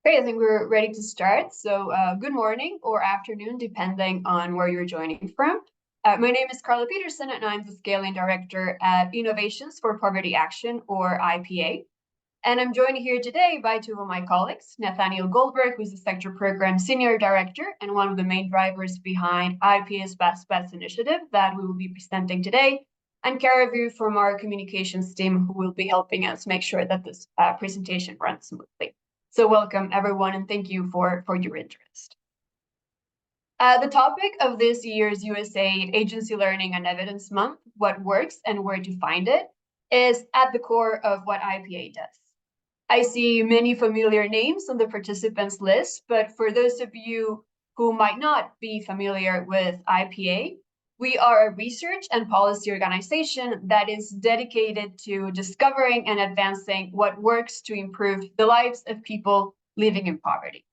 Great, I think we're ready to start. So good morning or afternoon, depending on where you're joining from. My name is Carla Peterson, and I'm the Scaling Director at Innovations for Poverty Action, or IPA. And I'm joined here today by two of my colleagues, Nathaniel Goldberg, who's the Sector Program Senior Director and one of the main drivers behind IPA's Best Bets initiative that we will be presenting today, and Kara Vu from our communications team, who will be helping us make sure that this presentation runs smoothly. So welcome, everyone, and thank you for your interest. The topic of this year's USAID Agency Learning and Evidence Month, What Works and Where to Find It, is at the core of what IPA does. I see many familiar names on the participants list, but for those of you who might not be familiar with IPA, we are a research and policy organization that is dedicated to discovering and advancing what works to improve the lives of people living in poverty.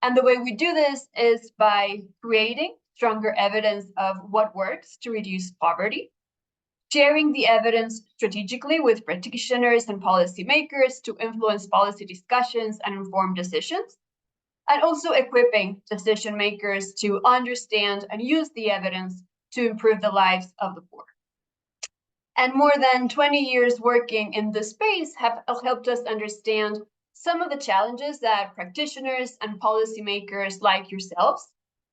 And the way we do this is by creating stronger evidence of what works to reduce poverty, sharing the evidence strategically with practitioners and policymakers to influence policy discussions and inform decisions, and also equipping decision makers to understand and use the evidence to improve the lives of the poor. And more than 20 years working in this space have helped us understand some of the challenges that practitioners and policymakers like yourselves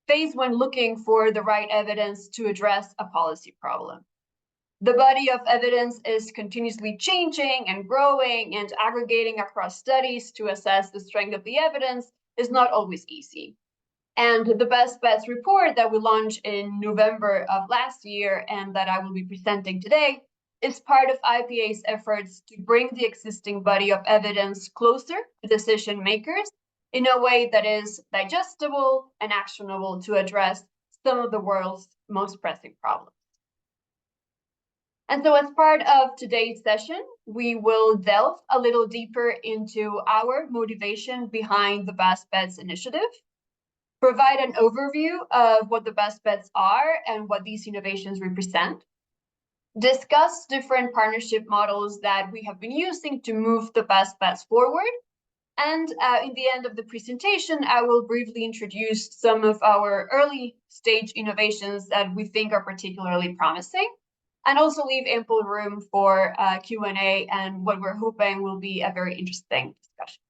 face when looking for the right evidence to address a policy problem. The body of evidence is continuously changing and growing, and aggregating across studies to assess the strength of the evidence is not always easy. And the Best Bets report that we launched in November of last year and that I will be presenting today is part of IPA's efforts to bring the existing body of evidence closer to decision makers in a way that is digestible and actionable to address some of the world's most pressing problems. And so as part of today's session, we will delve a little deeper into our motivation behind the Best Bets initiative, provide an overview of what the Best Bets are and what these innovations represent, discuss different partnership models that we have been using to move the Best Bets forward, and in the end of the presentation, I will briefly introduce some of our early stage innovations that we think are particularly promising, and also leave ample room for Q&A and what we're hoping will be a very interesting discussion.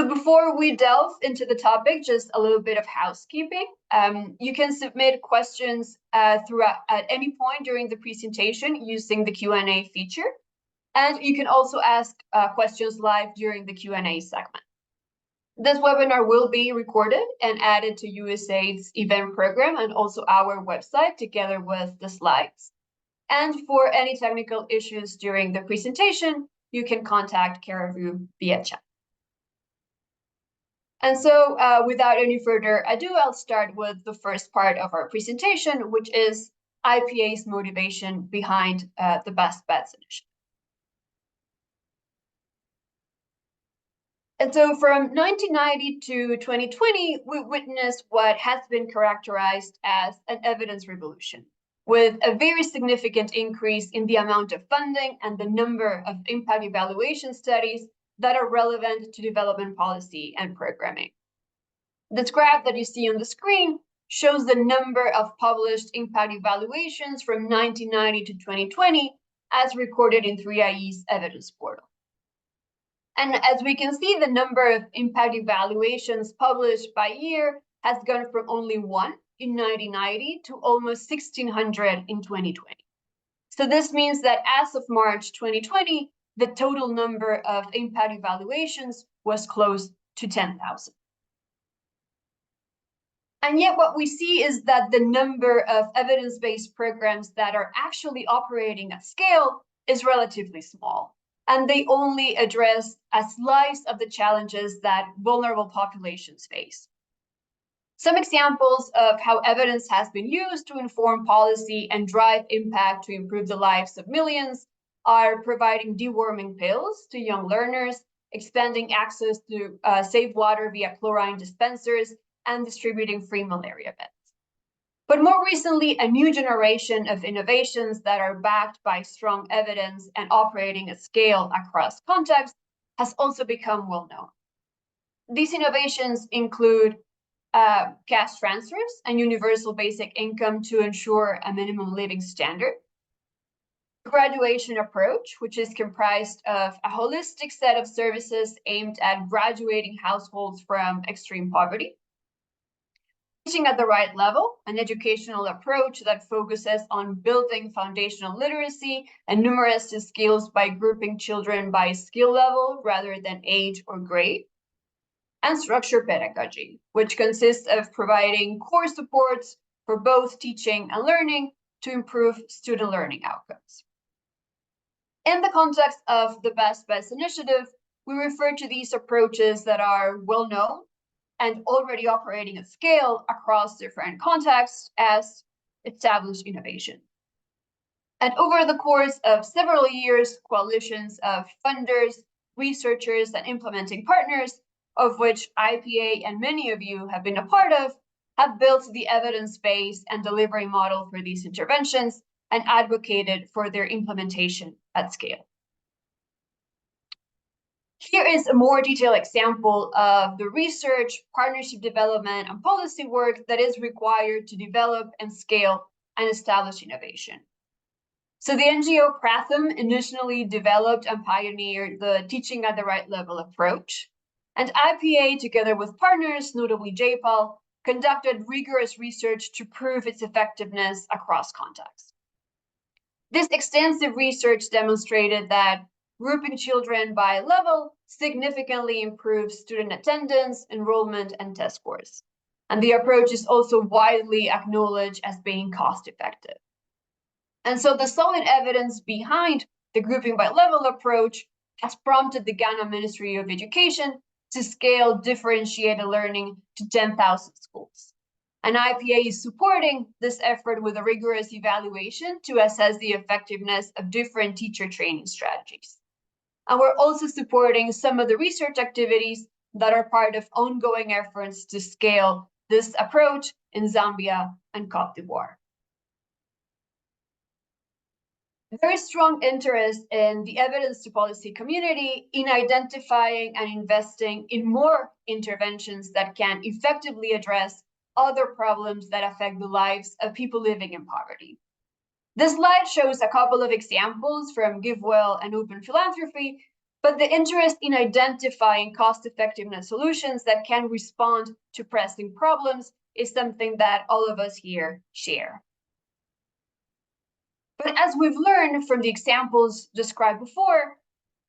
So before we delve into the topic, just a little bit of housekeeping. You can submit questions throughout at any point during the presentation using the Q&A feature. And you can also ask questions live during the Q&A segment. This webinar will be recorded and added to USAID's event program and also our website together with the slides. And for any technical issues during the presentation, you can contact Kara Vu via chat. And so without any further ado, I'll start with the first part of our presentation, which is IPA's motivation behind the Best Bets initiative. And so from 1990 to 2020, we witnessed what has been characterized as an evidence revolution, with a very significant increase in the amount of funding and the number of impact evaluation studies that are relevant to development policy and programming. This graph that you see on the screen shows the number of published impact evaluations from 1990 to 2020 as recorded in 3IE's evidence portal. And as we can see, the number of impact evaluations published by year has gone from only one in 1990 to almost 1,600 in 2020. So this means that as of March 2020, the total number of impact evaluations was close to 10,000. And yet what we see is that the number of evidence-based programs that are actually operating at scale is relatively small, and they only address a slice of the challenges that vulnerable populations face. Some examples of how evidence has been used to inform policy and drive impact to improve the lives of millions are providing deworming pills to young learners, expanding access to safe water via chlorine dispensers, and distributing free malaria beds. But more recently, a new generation of innovations that are backed by strong evidence and operating at scale across contexts has also become well known. These innovations include cash transfers and universal basic income to ensure a minimum living standard, graduation approach, which is comprised of a holistic set of services aimed at graduating households from extreme poverty, teaching at the right level, an educational approach that focuses on building foundational literacy and numeracy skills by grouping children by skill level rather than age or grade, and structured pedagogy, which consists of providing core supports for both teaching and learning to improve student learning outcomes. In the context of the Best initiative, we refer to these approaches that are well known and already operating at scale across different contexts as established innovation. And over the course of several years, coalitions of funders, researchers, and implementing partners, of which IPA and many of you have been a part of, have built the evidence base and delivery model for these interventions and advocated for their implementation at scale. Here is a more detailed example of the research, partnership development, and policy work that is required to develop and scale and establish innovation. So the NGO Pratham initially developed and pioneered the teaching at the right level approach, and IPA, together with partners, notably JPAL, conducted rigorous research to prove its effectiveness across contexts. This extensive research demonstrated that grouping children by level significantly improves student attendance, enrollment, and test scores. And the approach is also widely acknowledged as being cost-effective. And so the solid evidence behind the grouping by level approach has prompted the Ghana Ministry of Education to scale differentiated learning to 10,000 schools. And IPA is supporting this effort with a rigorous evaluation to assess the effectiveness of different teacher training strategies. And we're also supporting some of the research activities that are part of ongoing efforts to scale this approach in Zambia and Cote d'Ivoire. Very strong interest in the evidence to policy community in identifying and investing in more interventions that can effectively address other problems that affect the lives of people living in poverty. This slide shows a couple of examples from GiveWell and Open Philanthropy, but the interest in identifying cost-effectiveness solutions that can respond to pressing problems is something that all of us here share. But as we've learned from the examples described before,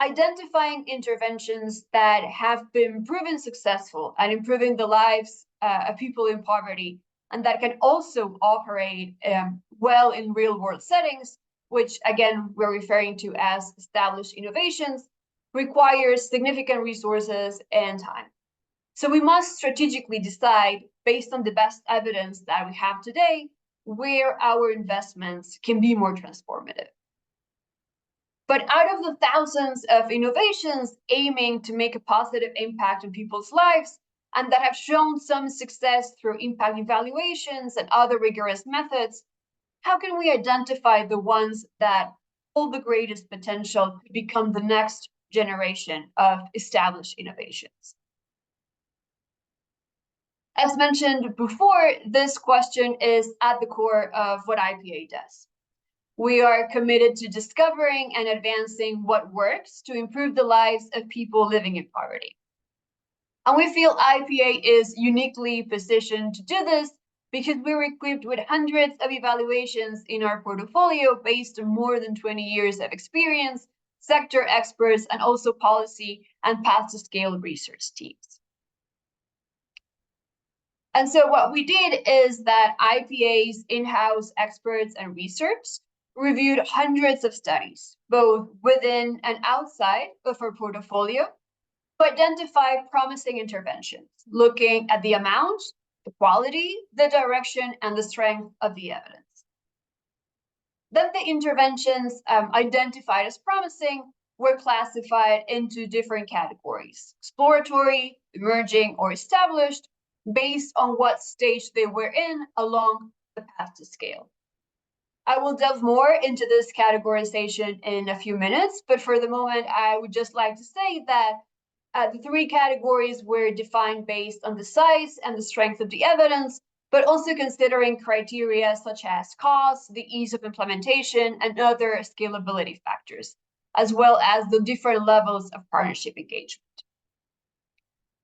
identifying interventions that have been proven successful at improving the lives of people in poverty and that can also operate well in real-world settings, which again, we're referring to as established innovations, requires significant resources and time. So we must strategically decide, based on the best evidence that we have today, where our investments can be more transformative. But out of the thousands of innovations aiming to make a positive impact on people's lives, and that have shown some success through impact evaluations and other rigorous methods, how can we identify the ones that hold the greatest potential to become the next generation of established innovations? As mentioned before, this question is at the core of what IPA does. We are committed to discovering and advancing what works to improve the lives of people living in poverty. And we feel IPA is uniquely positioned to do this because we're equipped with hundreds of evaluations in our portfolio based on more than 20 years of experience, sector experts, and also policy and path to scale research teams. And so what we did is that IPA's in-house experts and research reviewed hundreds of studies, both within and outside of our portfolio, to identify promising interventions, looking at the amount, the quality, the direction, and the strength of the evidence. Then the interventions identified as promising were classified into different categories: exploratory, emerging, or established, based on what stage they were in along the path to scale. I will delve more into this categorization in a few minutes, but for the moment, I would just like to say that The three categories were defined based on the size and the strength of the evidence, but also considering criteria such as cost, the ease of implementation, and other scalability factors, as well as the different levels of partnership engagement.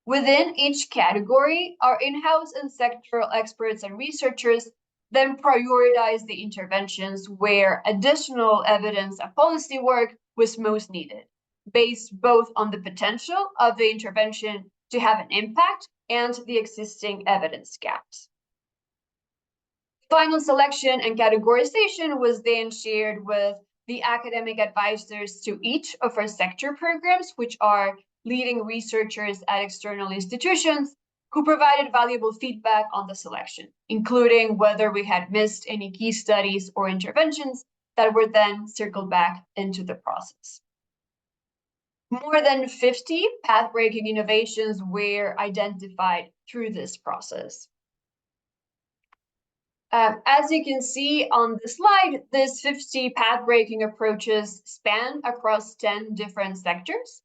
Within each category, our in-house and sectoral experts and researchers then prioritize the interventions where additional evidence and policy work was most needed, based both on the potential of the intervention to have an impact and the existing evidence gaps. Final selection and categorization was then shared with the academic advisors to each of our sector programs, which are leading researchers at external institutions who provided valuable feedback on the selection, including whether we had missed any key studies or interventions that were then circled back into the process. More than 50 path-breaking innovations were identified through this process. As you can see on the slide, these 50 path-breaking approaches span across 10 different sectors.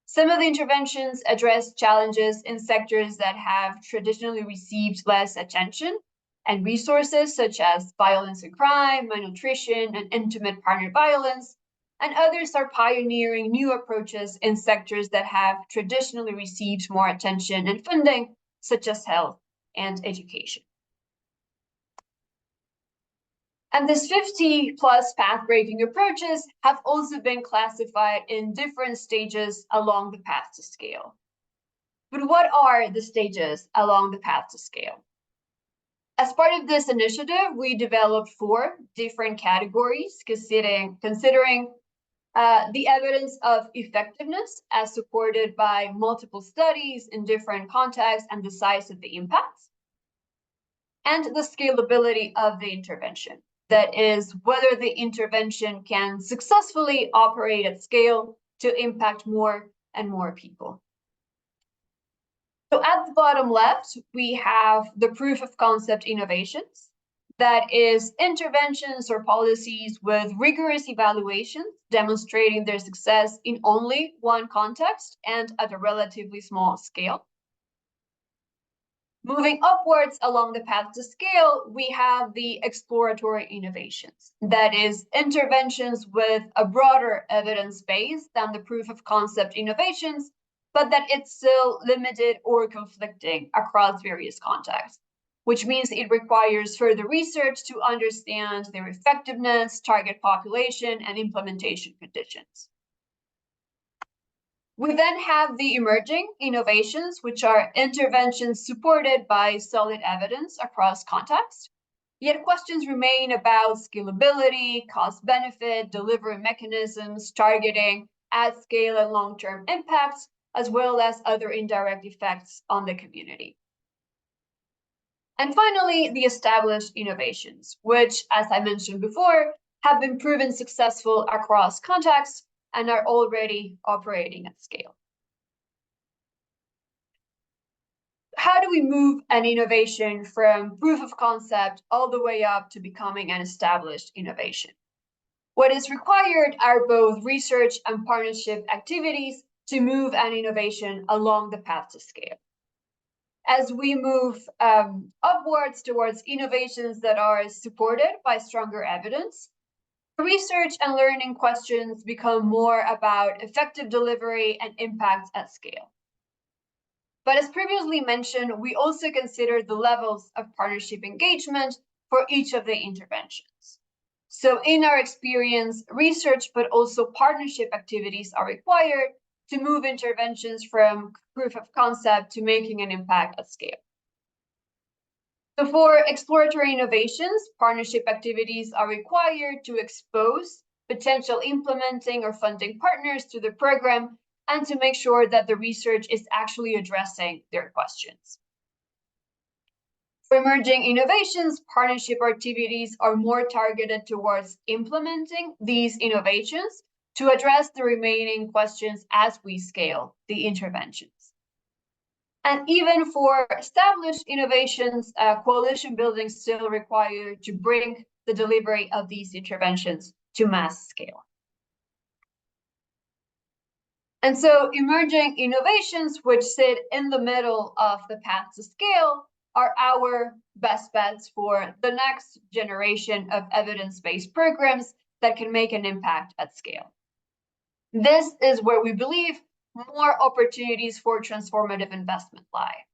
Some of the interventions address challenges in sectors that have traditionally received less attention and resources, such as violence and crime, malnutrition, and intimate partner violence, and others are pioneering new approaches in sectors that have traditionally received more attention and funding, such as health and education. And these 50 plus path-breaking approaches have also been classified in different stages along the path to scale. But what are the stages along the path to scale? As part of this initiative, we developed 4 different categories considering the evidence of effectiveness as supported by multiple studies in different contexts and the size of the impacts, and the scalability of the intervention. That is, whether the intervention can successfully operate at scale to impact more and more people. So at the bottom left, we have the proof of concept innovations. That is, interventions or policies with rigorous evaluations demonstrating their success in only one context and at a relatively small scale. Moving upwards along the path to scale, we have the exploratory innovations. That is, interventions with a broader evidence base than the proof of concept innovations, but that it's still limited or conflicting across various contexts, which means it requires further research to understand their effectiveness, target population, and implementation conditions. We then have the emerging innovations, which are interventions supported by solid evidence across contexts. Yet questions remain about scalability, cost-benefit, delivery mechanisms, targeting, at scale, and long-term impacts, as well as other indirect effects on the community. And finally, the established innovations, which, as I mentioned before, have been proven successful across contexts and are already operating at scale. How do we move an innovation from proof of concept all the way up to becoming an established innovation? What is required are both research and partnership activities to move an innovation along the path to scale. As we move upwards towards innovations that are supported by stronger evidence, research and learning questions become more about effective delivery and impact at scale. But as previously mentioned, we also consider the levels of partnership engagement for each of the interventions. So in our experience, research but also partnership activities are required to move interventions from proof of concept to making an impact at scale. So for exploratory innovations, partnership activities are required to expose potential implementing or funding partners to the program and to make sure that the research is actually addressing their questions. For emerging innovations, partnership activities are more targeted towards implementing these innovations to address the remaining questions as we scale the interventions. And even for established innovations, coalition building is still required to bring the delivery of these interventions to mass scale. And so emerging innovations, which sit in the middle of the path to scale, are our best bets for the next generation of evidence-based programs that can make an impact at scale. This is where we believe more opportunities for transformative investment lie.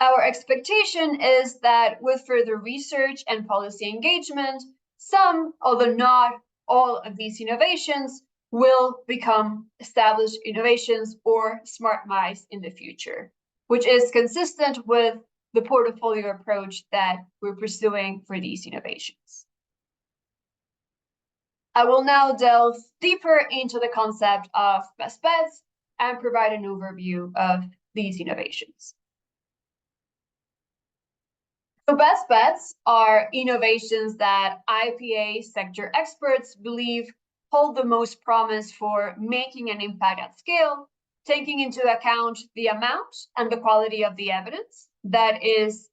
Our expectation is that with further research and policy engagement, some, although not all of these innovations, will become established innovations or smart mice in the future, which is consistent with the portfolio approach that we're pursuing for these innovations. I will now delve deeper into the concept of best bets and provide an overview of these innovations. So best bets are innovations that IPA sector experts believe hold the most promise for making an impact at scale, taking into account the amount and the quality of the evidence, that is,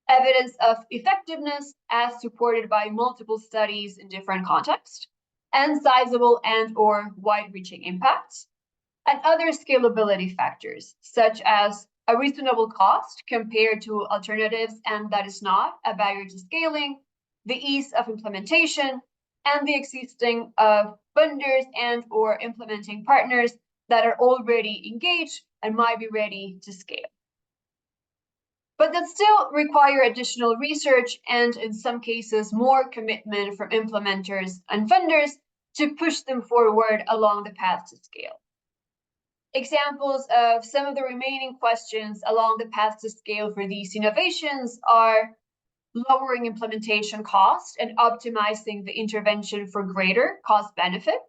evidence of effectiveness as supported by multiple studies in different contexts, and sizable and/or wide-reaching impacts, and other scalability factors, such as a reasonable cost compared to alternatives, and that is not a barrier to scaling, the ease of implementation, and the existing of funders and/or implementing partners that are already engaged and might be ready to scale. But that still require additional research and, in some cases, more commitment from implementers and funders to push them forward along the path to scale. Examples of some of the remaining questions along the path to scale for these innovations are lowering implementation cost and optimizing the intervention for greater cost benefit,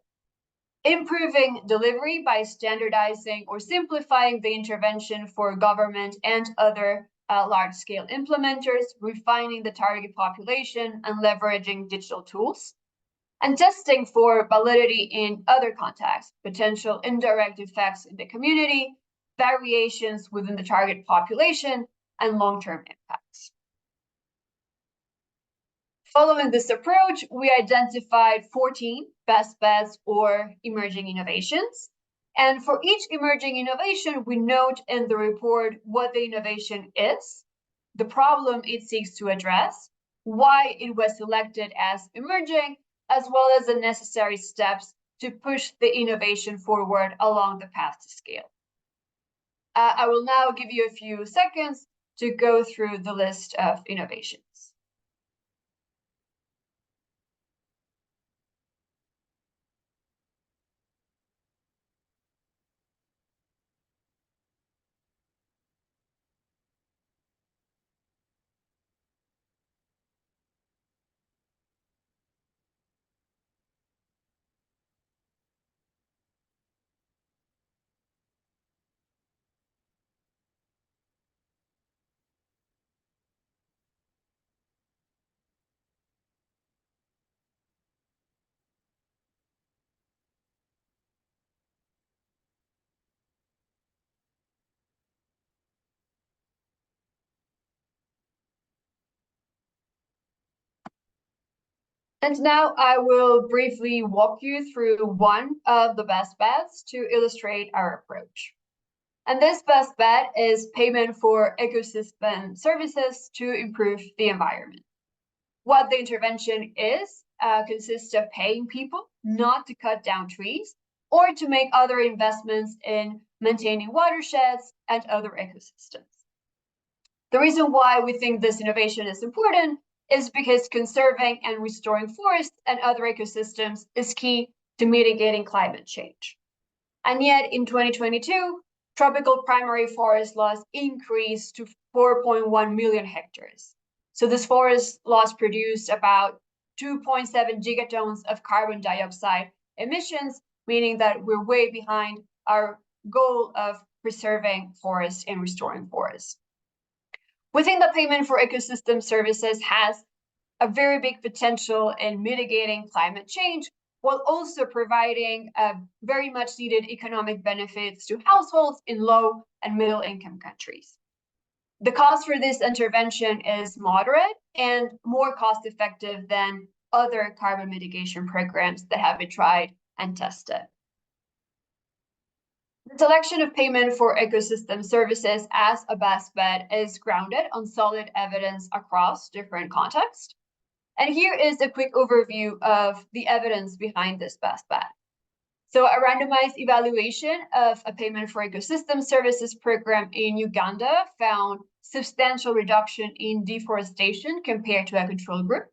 improving delivery by standardizing or simplifying the intervention for government and other large-scale implementers, refining the target population and leveraging digital tools, and testing for validity in other contexts, potential indirect effects in the community, variations within the target population, and long-term impacts. Following this approach, we identified 14 best bets or emerging innovations. And for each emerging innovation, we note in the report what the innovation is, the problem it seeks to address, why it was selected as emerging, as well as the necessary steps to push the innovation forward along the path to scale. I will now give you a few seconds to go through the list of innovations. And now I will briefly walk you through one of the best bets to illustrate our approach. And this best bet is payment for ecosystem services to improve the environment. What the intervention is consists of paying people not to cut down trees or to make other investments in maintaining watersheds and other ecosystems. The reason why we think this innovation is important is because conserving and restoring forests and other ecosystems is key to mitigating climate change. And yet in 2022, tropical primary forest loss increased to 4.1 million hectares. So this forest loss produced about 2.7 gigatons of carbon dioxide emissions, meaning that we're way behind our goal of preserving forests and restoring forests. We think that payment for ecosystem services has a very big potential in mitigating climate change, while also providing very much needed economic benefits to households in low and middle income countries. The cost for this intervention is moderate and more cost effective than other carbon mitigation programs that have been tried and tested. The selection of payment for ecosystem services as a best bet is grounded on solid evidence across different contexts. And here is a quick overview of the evidence behind this best bet. So a randomized evaluation of a payment for ecosystem services program in Uganda found substantial reduction in deforestation compared to a control group.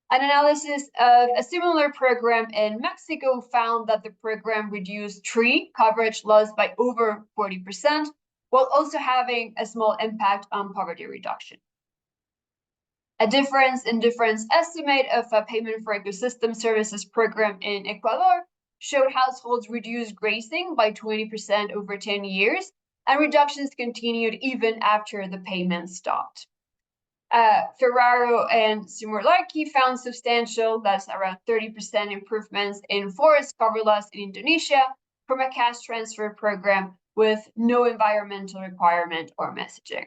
An analysis of a similar program in Mexico found that the program reduced tree coverage loss by over 40%, while also having a small impact on poverty reduction. A difference estimate of a payment for ecosystem services program in Ecuador showed households reduced grazing by 20% over 10 years, and reductions continued even after the payment stopped. Ferraro and Simorlarki found substantial, that's around 30% improvements in forest cover loss in Indonesia from a cash transfer program with no environmental requirement or messaging.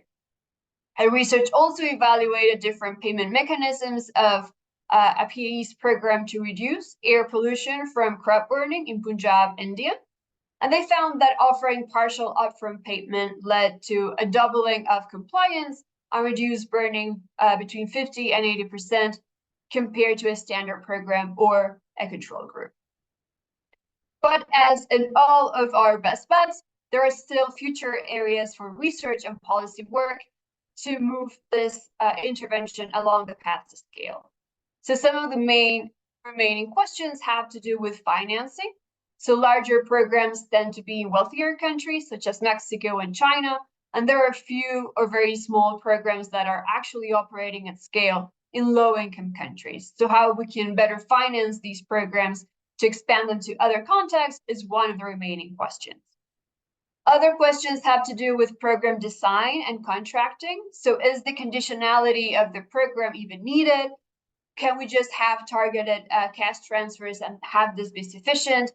And research also evaluated different payment mechanisms of a PAE's program to reduce air pollution from crop burning in Punjab, India. And they found that offering partial upfront payment led to a doubling of compliance and reduced burning between 50 and 80% compared to a standard program or a control group. But as in all of our best bets, there are still future areas for research and policy work to move this intervention along the path to scale. So some of the main remaining questions have to do with financing. So larger programs tend to be in wealthier countries, such as Mexico and China, and there are a few or very small programs that are actually operating at scale in low-income countries. So how we can better finance these programs to expand them to other contexts is one of the remaining questions. Other questions have to do with program design and contracting. So is the conditionality of the program even needed? Can we just have targeted cash transfers and have this be sufficient?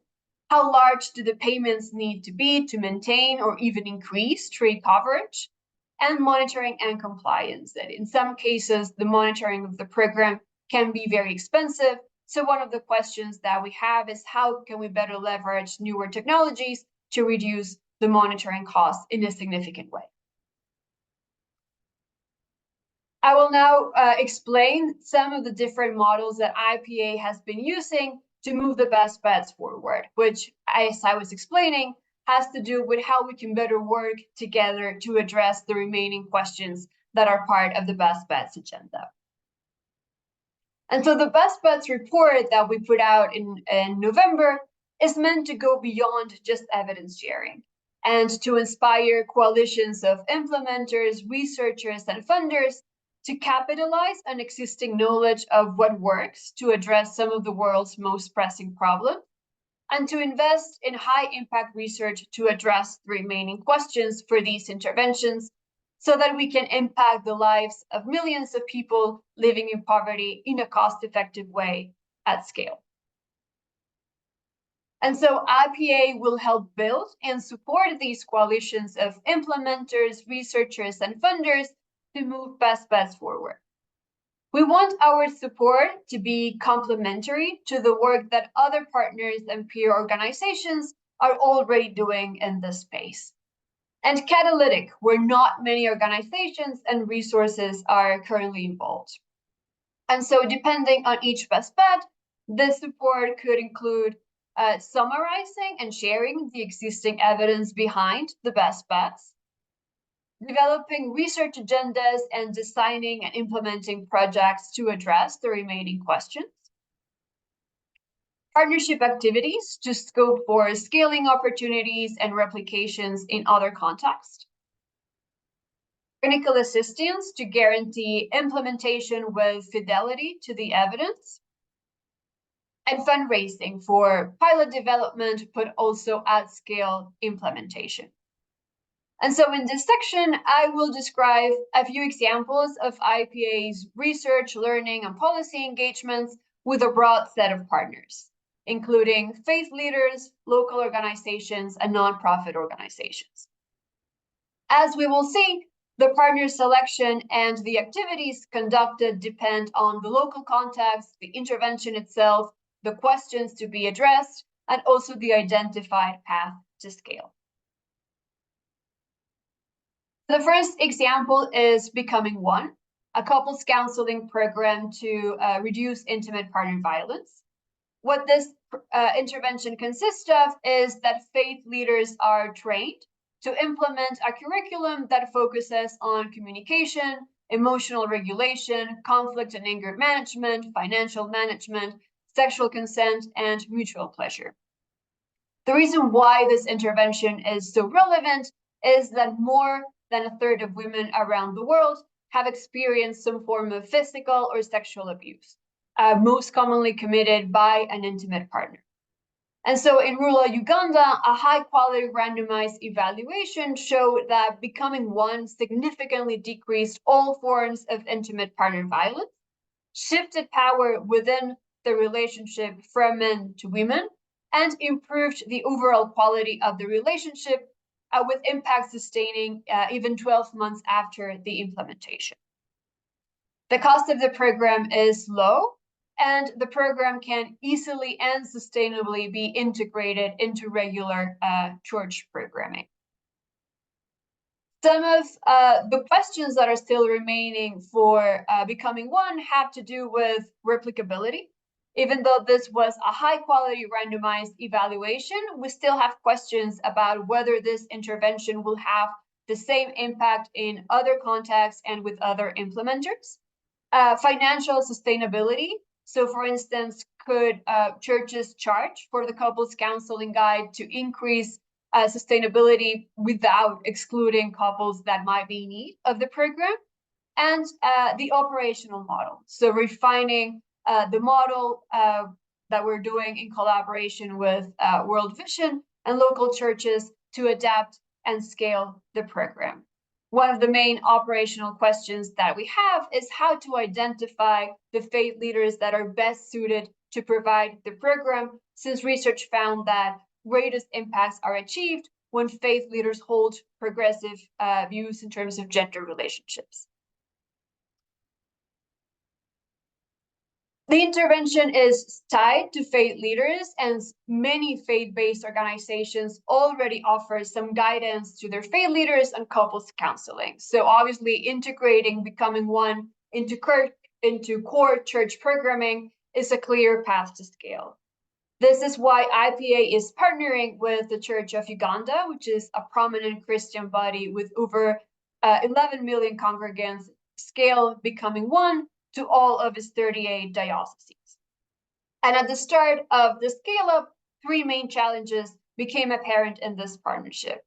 How large do the payments need to be to maintain or even increase tree coverage? And monitoring and compliance. That in some cases, the monitoring of the program can be very expensive. So one of the questions that we have is how can we better leverage newer technologies to reduce the monitoring costs in a significant way? I will now explain some of the different models that IPA has been using to move the best bets forward, which, as I was explaining, has to do with how we can better work together to address the remaining questions that are part of the best bets agenda. And so the best bets report that we put out in November is meant to go beyond just evidence sharing and to inspire coalitions of implementers, researchers, and funders to capitalize on existing knowledge of what works to address some of the world's most pressing problems, and to invest in high-impact research to address the remaining questions for these interventions so that we can impact the lives of millions of people living in poverty in a cost-effective way at scale. And so IPA will help build and support these coalitions of implementers, researchers, and funders to move best bets forward. We want our support to be complementary to the work that other partners and peer organizations are already doing in this space, and catalytic, where not many organizations and resources are currently involved. And so depending on each best bet, this support could include summarizing and sharing the existing evidence behind the best bets, developing research agendas and designing and implementing projects to address the remaining questions, partnership activities to scope for scaling opportunities and replications in other contexts, technical assistance to guarantee implementation with fidelity to the evidence, and fundraising for pilot development, but also at-scale implementation. And so in this section, I will describe a few examples of IPA's research, learning, and policy engagements with a broad set of partners, including faith leaders, local organizations, and nonprofit organizations. As we will see, the partner selection and the activities conducted depend on the local context, the intervention itself, the questions to be addressed, and also the identified path to scale. The first example is Becoming One, a couples counseling program to reduce intimate partner violence. What this intervention consists of is that faith leaders are trained to implement a curriculum that focuses on communication, emotional regulation, conflict and anger management, financial management, sexual consent, and mutual pleasure. The reason why this intervention is so relevant is that more than a third of women around the world have experienced some form of physical or sexual abuse, most commonly committed by an intimate partner. And so in rural Uganda, a high quality randomized evaluation showed that Becoming One significantly decreased all forms of intimate partner violence, shifted power within the relationship from men to women, and improved the overall quality of the relationship, with impact sustaining even 12 months after the implementation. The cost of the program is low, and the program can easily and sustainably be integrated into regular church programming. Some of the questions that are still remaining for Becoming One have to do with replicability. Even though this was a high quality randomized evaluation, we still have questions about whether this intervention will have the same impact in other contexts and with other implementers. Financial sustainability. So for instance, could churches charge for the couples counseling guide to increase sustainability without excluding couples that might be in need of the program? And the operational model. So refining the model that we're doing in collaboration with World Vision and local churches to adapt and scale the program. One of the main operational questions that we have is how to identify the faith leaders that are best suited to provide the program, since research found that greatest impacts are achieved when faith leaders hold progressive views in terms of gender relationships. The intervention is tied to faith leaders, and many faith-based organizations already offer some guidance to their faith leaders on couples counseling. So obviously integrating Becoming One into core church programming is a clear path to scale. This is why IPA is partnering with the Church of Uganda, which is a prominent Christian body with over 11 million congregants, scale Becoming One to all of its 38 dioceses. And at the start of the scale-up, three main challenges became apparent in this partnership.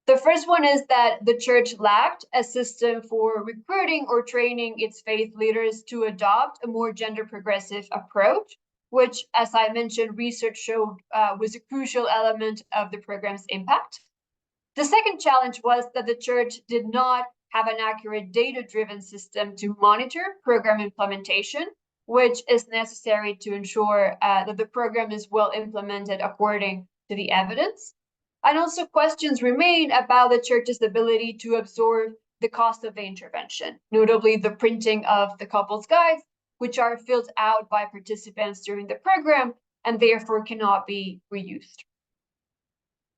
The first one is that the church lacked a system for recruiting or training its faith leaders to adopt a more gender progressive approach, which, as I mentioned, research showed was a crucial element of the program's impact. The second challenge was that the church did not have an accurate data-driven system to monitor program implementation, which is necessary to ensure that the program is well implemented according to the evidence. And also questions remain about the church's ability to absorb the cost of the intervention, notably the printing of the couples guides, which are filled out by participants during the program and therefore cannot be reused.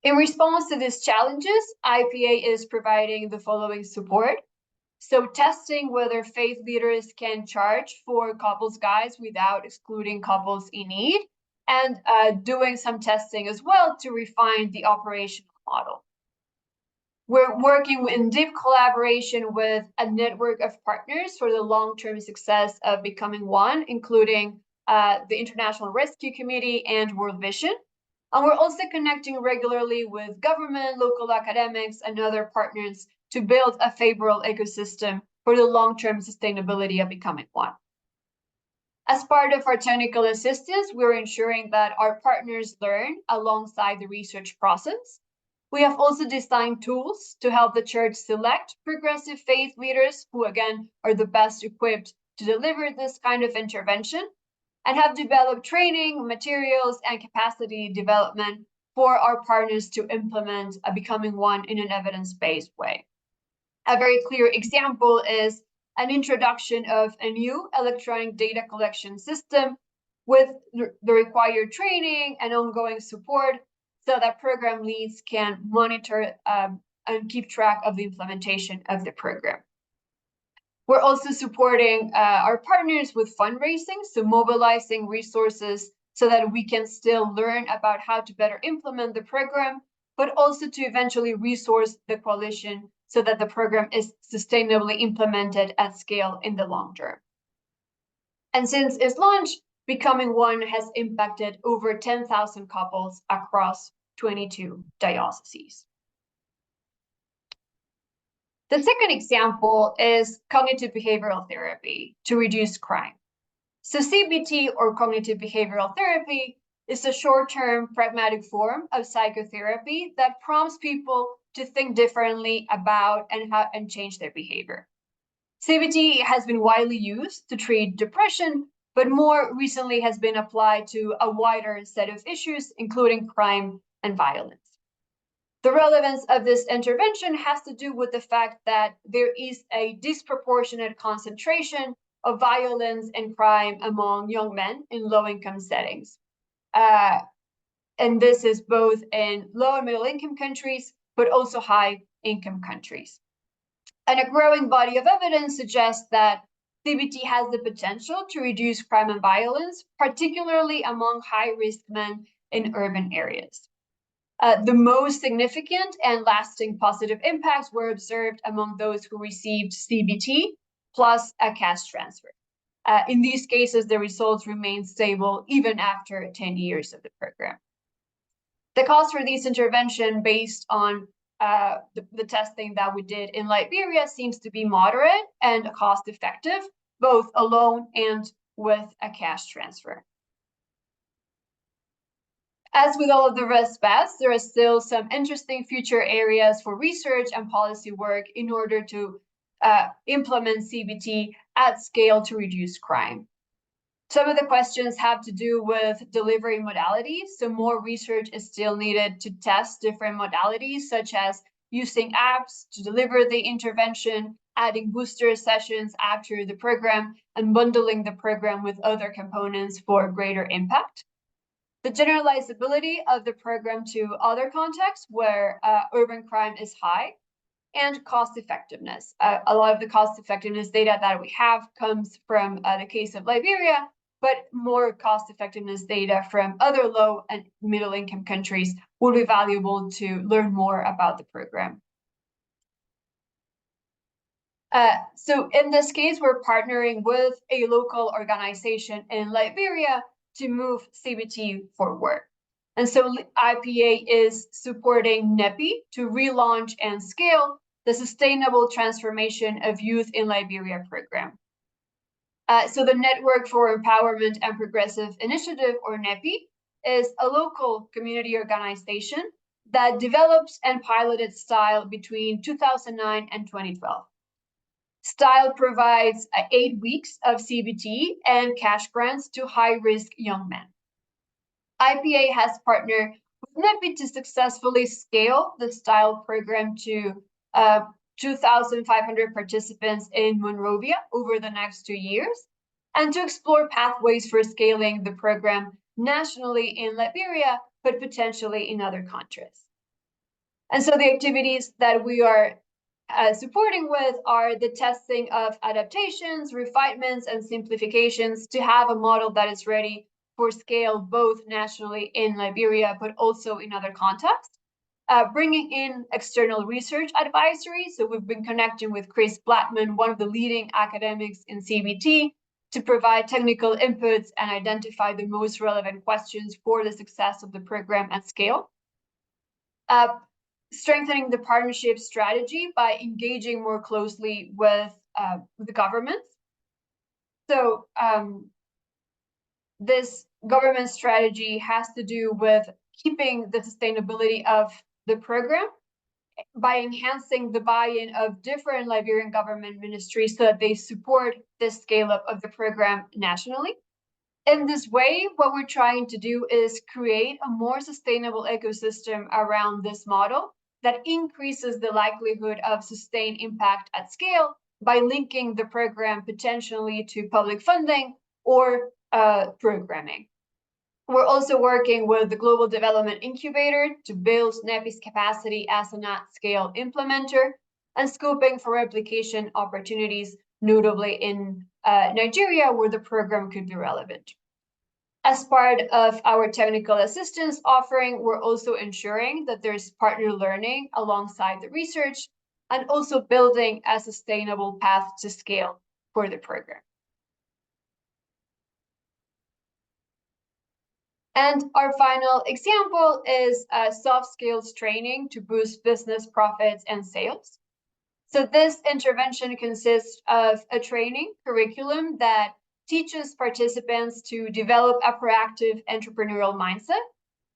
In response to these challenges, IPA is providing the following support. So testing whether faith leaders can charge for couples guides without excluding couples in need, and doing some testing as well to refine the operational model. We're working in deep collaboration with a network of partners for the long-term success of Becoming One, including the International Rescue Committee and World Vision. And we're also connecting regularly with government, local academics, and other partners to build a favorable ecosystem for the long-term sustainability of Becoming One. As part of our technical assistance, we're ensuring that our partners learn alongside the research process. We have also designed tools to help the church select progressive faith leaders who, again, are the best equipped to deliver this kind of intervention, and have developed training, materials, and capacity development for our partners to implement a Becoming One in an evidence-based way. A very clear example is an introduction of a new electronic data collection system with the required training and ongoing support so that program leads can monitor and keep track of the implementation of the program. We're also supporting our partners with fundraising, so mobilizing resources so that we can still learn about how to better implement the program, but also to eventually resource the coalition so that the program is sustainably implemented at scale in the long term. And since its launch, Becoming One has impacted over 10,000 couples across 22 dioceses. The second example is cognitive behavioral therapy to reduce crime. So CBT, or cognitive behavioral therapy, is a short-term pragmatic form of psychotherapy that prompts people to think differently about and change their behavior. CBT has been widely used to treat depression, but more recently has been applied to a wider set of issues, including crime and violence. The relevance of this intervention has to do with the fact that there is a disproportionate concentration of violence and crime among young men in low-income settings. And this is both in low and middle-income countries, but also high-income countries. And a growing body of evidence suggests that CBT has the potential to reduce crime and violence, particularly among high-risk men in urban areas. The most significant and lasting positive impacts were observed among those who received CBT plus a cash transfer. In these cases, the results remained stable even after 10 years of the program. The cost for this intervention, based on the testing that we did in Liberia, seems to be moderate and cost-effective, both alone and with a cash transfer. As with all of the rest bets, there are still some interesting future areas for research and policy work in order to implement CBT at scale to reduce crime. Some of the questions have to do with delivery modalities, so more research is still needed to test different modalities, such as using apps to deliver the intervention, adding booster sessions after the program, and bundling the program with other components for greater impact. The generalizability of the program to other contexts where urban crime is high, and cost effectiveness. A lot of the cost effectiveness data that we have comes from the case of Liberia, but more cost effectiveness data from other low and middle income countries will be valuable to learn more about the program. So in this case, we're partnering with a local organization in Liberia to move CBT forward. And so IPA is supporting NEPI to relaunch and scale the Sustainable Transformation of Youth in Liberia program. So the Network for Empowerment and Progressive Initiative, or NEPI, is a local community organization that developed and piloted STYLE between 2009 and 2012. STYLE provides 8 weeks of CBT and cash grants to high-risk young men. IPA has partnered with NEPI to successfully scale the STYLE program to 2,500 participants in Monrovia over the next 2 years, and to explore pathways for scaling the program nationally in Liberia, but potentially in other countries. And so the activities that we are supporting with are the testing of adaptations, refinements, and simplifications to have a model that is ready for scale both nationally in Liberia, but also in other contexts. Bringing in external research advisory. So we've been connecting with Chris Blattman, one of the leading academics in CBT, to provide technical inputs and identify the most relevant questions for the success of the program at scale. Strengthening the partnership strategy by engaging more closely with the governments. So this government strategy has to do with keeping the sustainability of the program by enhancing the buy-in of different Liberian government ministries so that they support the scale-up of the program nationally. In this way, what we're trying to do is create a more sustainable ecosystem around this model that increases the likelihood of sustained impact at scale by linking the program potentially to public funding or programming. We're also working with the Global Development Incubator to build NEPI's capacity as an at-scale implementer and scoping for replication opportunities, notably in Nigeria, where the program could be relevant. As part of our technical assistance offering, we're also ensuring that there's partner learning alongside the research and also building a sustainable path to scale for the program. And our final example is soft skills training to boost business profits and sales. So this intervention consists of a training curriculum that teaches participants to develop a proactive entrepreneurial mindset,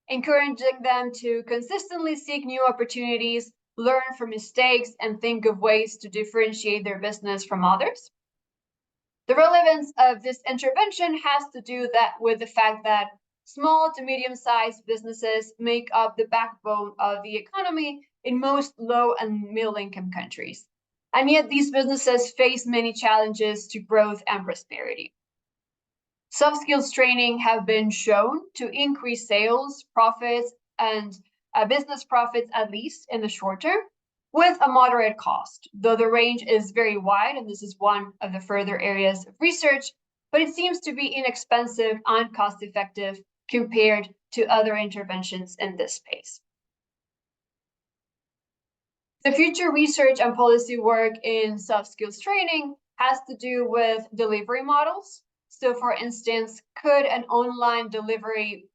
encouraging them to consistently seek new opportunities, learn from mistakes, and think of ways to differentiate their business from others. The relevance of this intervention has to do with the fact that small to medium-sized businesses make up the backbone of the economy in most low and middle-income countries. And yet these businesses face many challenges to growth and prosperity. Soft skills training have been shown to increase sales, profits, and business profits, at least in the short term, with a moderate cost, though the range is very wide, and this is one of the further areas of research, but it seems to be inexpensive and cost-effective compared to other interventions in this space. The future research and policy work in soft skills training has to do with delivery models. So for instance, could an online delivery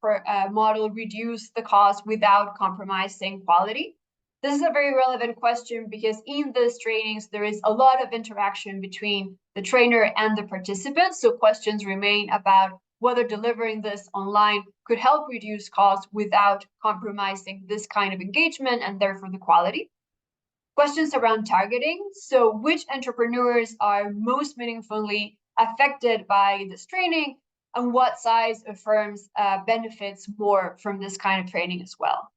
model reduce the cost without compromising quality? This is a very relevant question because in these trainings, there is a lot of interaction between the trainer and the participants. So questions remain about whether delivering this online could help reduce costs without compromising this kind of engagement and therefore the quality. Questions around targeting. So which entrepreneurs are most meaningfully affected by this training, and what size of firms benefits more from this kind of training as well.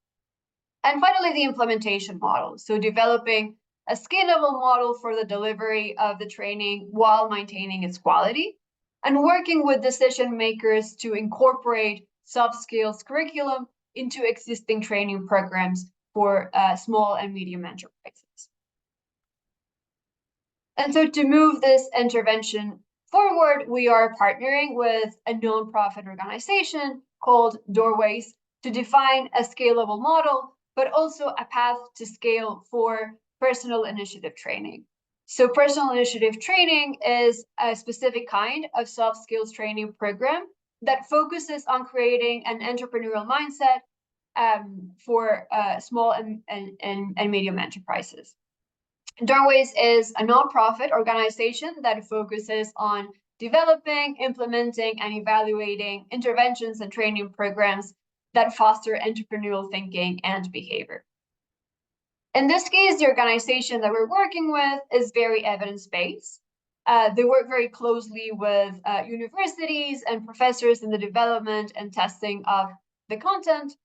And finally, the implementation model. So developing a scalable model for the delivery of the training while maintaining its quality, and working with decision makers to incorporate soft skills curriculum into existing training programs for small and medium enterprises. And so to move this intervention forward, we are partnering with a nonprofit organization called Doorways to define a scalable model, but also a path to scale for personal initiative training. So personal initiative training is a specific kind of soft skills training program that focuses on creating an entrepreneurial mindset for small and medium enterprises. Doorways is a nonprofit organization that focuses on developing, implementing, and evaluating interventions and training programs that foster entrepreneurial thinking and behavior. In this case, the organization that we're working with is very evidence-based. They work very closely with universities and professors in the development and testing of the content,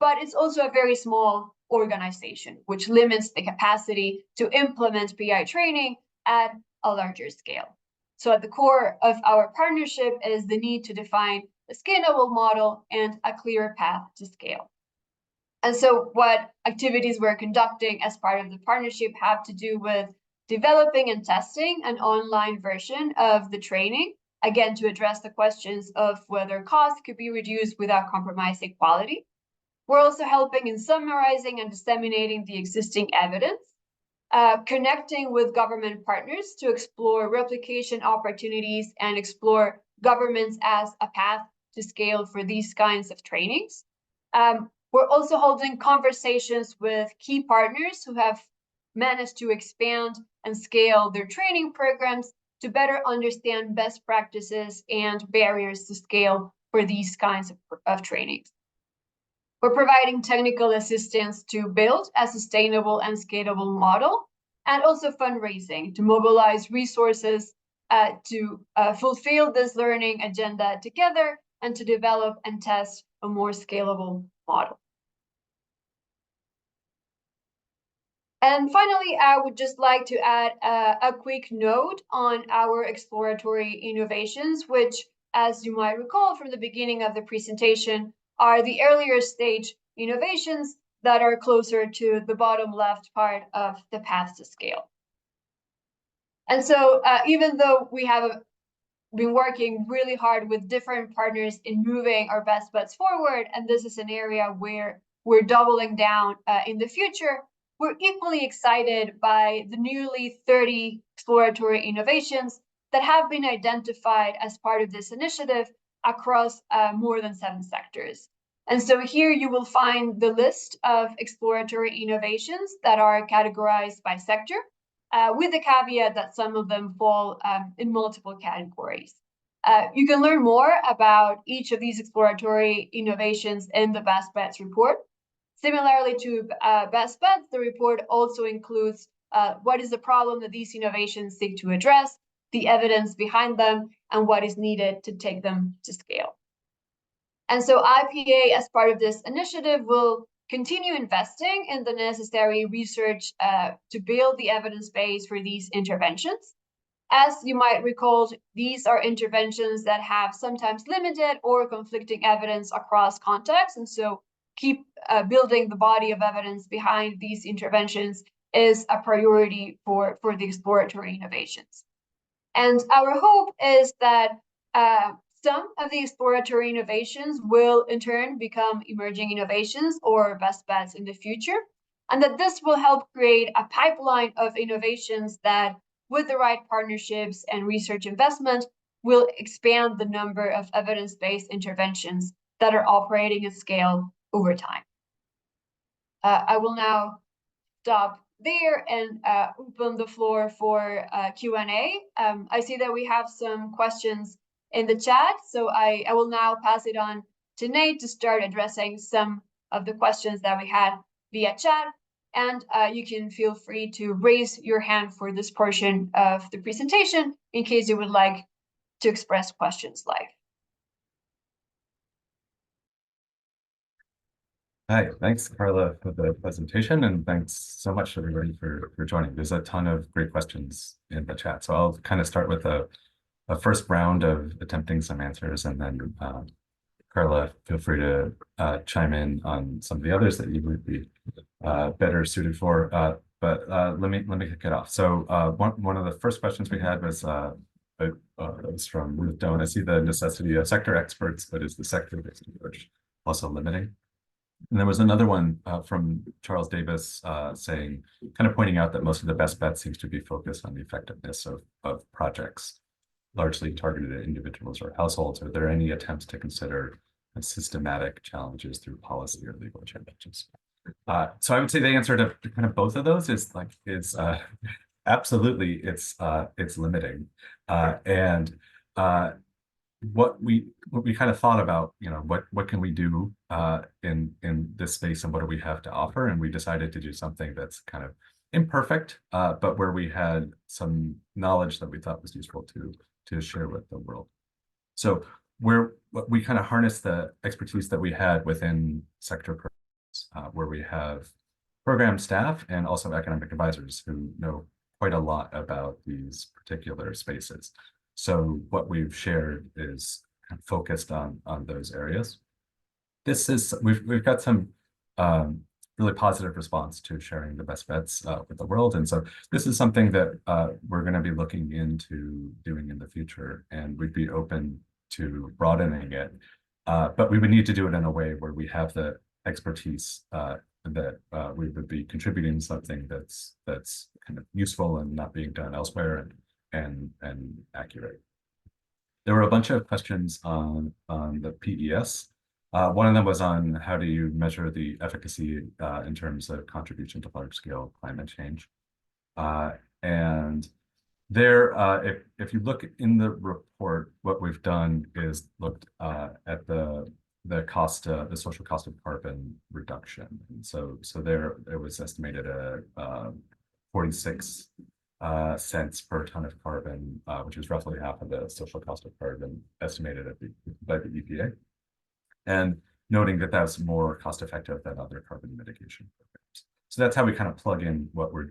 but it's also a very small organization, which limits the capacity to implement PI training at a larger scale. So at the core of our partnership is the need to define a scalable model and a clear path to scale. And so what activities we're conducting as part of the partnership have to do with developing and testing an online version of the training, again, to address the questions of whether costs could be reduced without compromising quality. We're also helping in summarizing and disseminating the existing evidence, connecting with government partners to explore replication opportunities and explore governments as a path to scale for these kinds of trainings. We're also holding conversations with key partners who have managed to expand and scale their training programs to better understand best practices and barriers to scale for these kinds of trainings. We're providing technical assistance to build a sustainable and scalable model, and also fundraising to mobilize resources to fulfill this learning agenda together and to develop and test a more scalable model. And finally, I would just like to add a quick note on our exploratory innovations, which as you might recall from the beginning of the presentation, are the earlier stage innovations that are closer to the bottom left part of the path to scale. And so even though we have been working really hard with different partners in moving our best bets forward, and this is an area where we're doubling down in the future, we're equally excited by the nearly 30 exploratory innovations that have been identified as part of this initiative across more than 7 sectors. And so here you will find the list of exploratory innovations that are categorized by sector, with the caveat that some of them fall in multiple categories. You can learn more about each of these exploratory innovations in the Best Bets report. Similarly to Best Bets, the report also includes what is the problem that these innovations seek to address, the evidence behind them, and what is needed to take them to scale. And so IPA, as part of this initiative, will continue investing in the necessary research to build the evidence base for these interventions. As you might recall, these are interventions that have sometimes limited or conflicting evidence across contexts, and so keep building the body of evidence behind these interventions is a priority for the exploratory innovations. And our hope is that some of the exploratory innovations will in turn become emerging innovations or best bets in the future, and that this will help create a pipeline of innovations that, with the right partnerships and research investment, will expand the number of evidence-based interventions that are operating at scale over time. I will now stop there and open the floor for Q&A. I see that we have some questions in the chat, so I will now pass it on to Nate to start addressing some of the questions that we had via chat. And you can feel free to raise your hand for this portion of the presentation in case you would like to express questions live. Hi, thanks, Carla, for the presentation, and thanks so much, everybody, for joining. There's a ton of great questions in the chat, so I'll kind of start with a first round of attempting some answers, and then Carla, feel free to chime in on some of the others that you would be better suited for. But let me kick it off. So one of the first questions we had was from Ruth Doan. I see the necessity of sector experts, but is the sector-based approach also limiting? And there was another one from Charles Davis saying, kind of pointing out that most of the best bets seems to be focused on the effectiveness of projects, largely targeted at individuals or households. Are there any attempts to consider systematic challenges through policy or legal challenges? So I would say the answer to kind of both of those is absolutely it's limiting. And what we kind of thought about, what can we do in this space and what do we have to offer? And we decided to do something that's kind of imperfect, but where we had some knowledge that we thought was useful to share with the world. So we kind of harnessed the expertise that we had within sector programs, where we have program staff and also academic advisors who know quite a lot about these particular spaces. So what we've shared is kind of focused on those areas. We've got some really positive response to sharing the best bets with the world. And so this is something that we're going to be looking into doing in the future, and we'd be open to broadening it. But we would need to do it in a way where we have the expertise that we would be contributing something that's kind of useful and not being done elsewhere and accurate. There were a bunch of questions on the PES. One of them was on how do you measure the efficacy in terms of contribution to large-scale climate change. And there, if you look in the report, what we've done is looked at the social cost of carbon reduction. And so there it was estimated at 46 cents per ton of carbon, which is roughly half of the social cost of carbon estimated by the EPA. And noting that that's more cost effective than other carbon mitigation programs. So that's how we kind of plug in what we're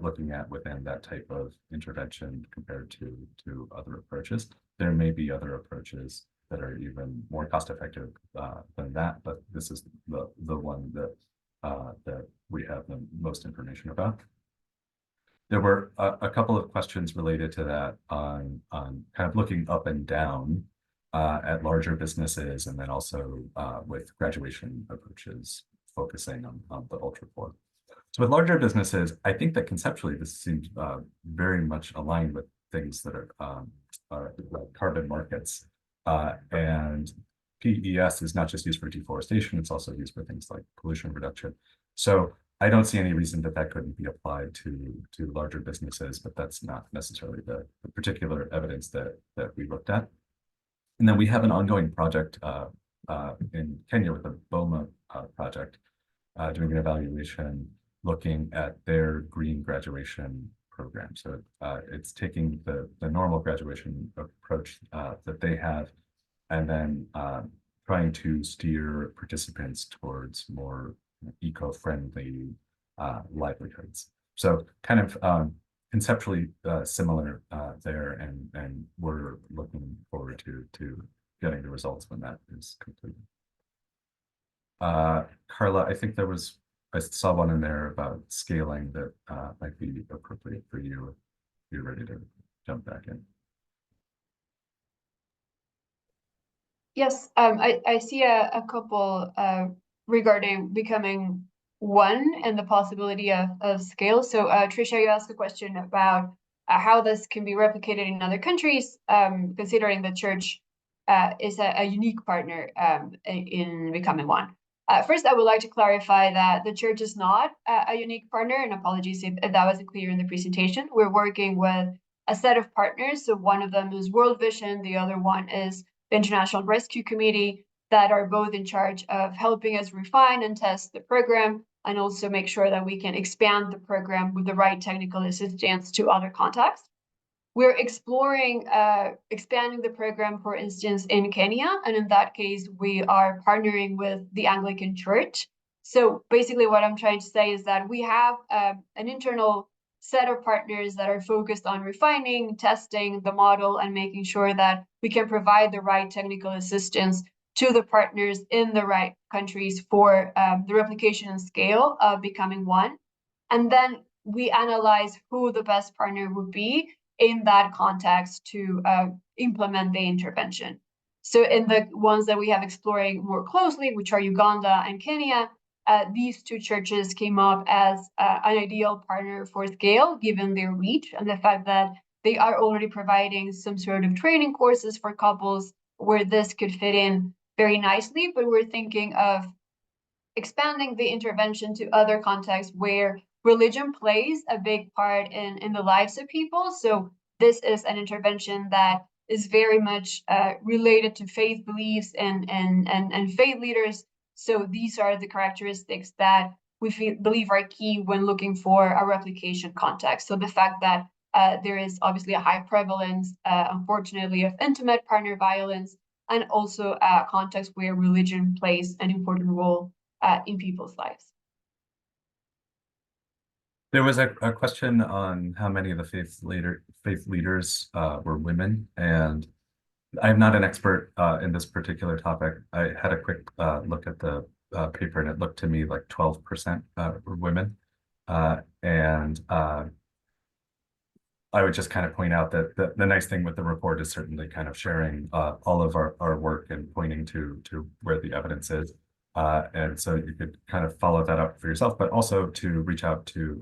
looking at within that type of intervention compared to other approaches. there may be other approaches that are even more cost effective than that, but this is the one that we have the most information about. There were a couple of questions related to that on kind of looking up and down at larger businesses, and then also with graduation approaches focusing on the ultra poor. So with larger businesses, I think that conceptually this seems very much aligned with things that are like carbon markets. And PES is not just used for deforestation, it's also used for things like pollution reduction. So I don't see any reason that that couldn't be applied to larger businesses, but that's not necessarily the particular evidence that we looked at. And then we have an ongoing project in Kenya with the BOMA project, doing an evaluation looking at their green graduation program. So it's taking the normal graduation approach that they have, and then trying to steer participants towards more eco-friendly livelihoods. So kind of conceptually similar there, and we're looking forward to getting the results when that is completed. Carla, I think I saw one in there about scaling that might be appropriate for you if you're ready to jump back in. Yes, I see a couple regarding becoming one and the possibility of scale. So Tricia, you asked a question about how this can be replicated in other countries, considering the church is a unique partner in becoming one. First, I would like to clarify that the church is not a unique partner, and apologies if that wasn't clear in the presentation. We're working with a set of partners. So one of them is World Vision, the other one is the International Rescue Committee, that are both in charge of helping us refine and test the program, and also make sure that we can expand the program with the right technical assistance to other contexts. We're exploring expanding the program, for instance, in Kenya, and in that case, we are partnering with the Anglican Church. So basically what I'm trying to say is that we have an internal set of partners that are focused on refining, testing the model, and making sure that we can provide the right technical assistance to the partners in the right countries for the replication and scale of becoming one. And then we analyze who the best partner would be in that context to implement the intervention. So in the ones that we have exploring more closely, which are Uganda and Kenya, these two churches came up as an ideal partner for scale, given their reach and the fact that they are already providing some sort of training courses for couples where this could fit in very nicely. But we're thinking of expanding the intervention to other contexts where religion plays a big part in the lives of people. So this is an intervention that is very much related to faith beliefs and faith leaders. So these are the characteristics that we believe are key when looking for a replication context. So the fact that there is obviously a high prevalence, unfortunately, of intimate partner violence, and also a context where religion plays an important role in people's lives. There was a question on how many of the faith leaders were women, and I'm not an expert in this particular topic. I had a quick look at the paper, and it looked to me like 12% were women. And I would just kind of point out that the nice thing with the report is certainly kind of sharing all of our work and pointing to where the evidence is. And so you could kind of follow that up for yourself, but also to reach out to,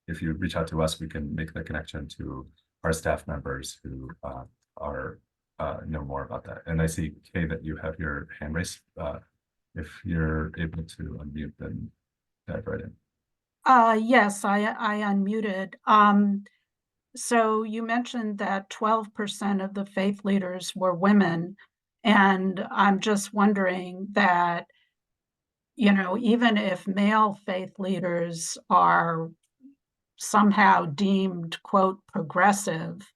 if you reach out to us, we can make the connection to our staff members who know more about that. And I see, Kay, that you have your hand raised. If you're able to unmute, then dive right in. Yes, I unmuted. So you mentioned that 12% of the faith leaders were women, and I'm just wondering that, even if male faith leaders are somehow deemed, quote, progressive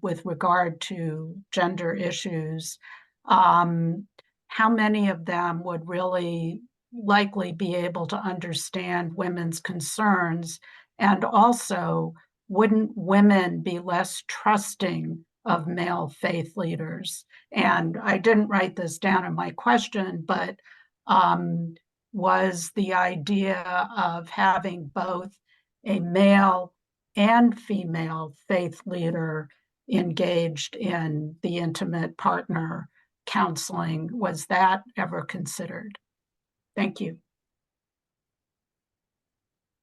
with regard to gender issues, how many of them would really likely be able to understand women's concerns? And also, wouldn't women be less trusting of male faith leaders. And I didn't write this down in my question, but was the idea of having both a male and female faith leader engaged in the intimate partner counseling, was that ever considered? Thank you.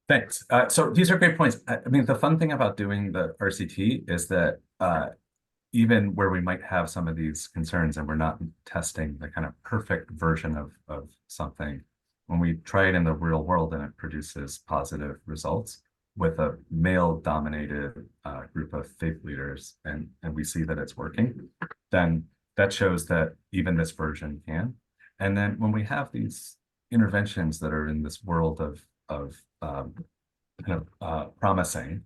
Thanks. So these are great points. I mean, the fun thing about doing the RCT is that even where we might have some of these concerns and we're not testing the kind of perfect version of something, when we try it in the real world and it produces positive results with a male-dominated group of faith leaders, and we see that it's working, then that shows that even this version can. And then when we have these interventions that are in this world of promising,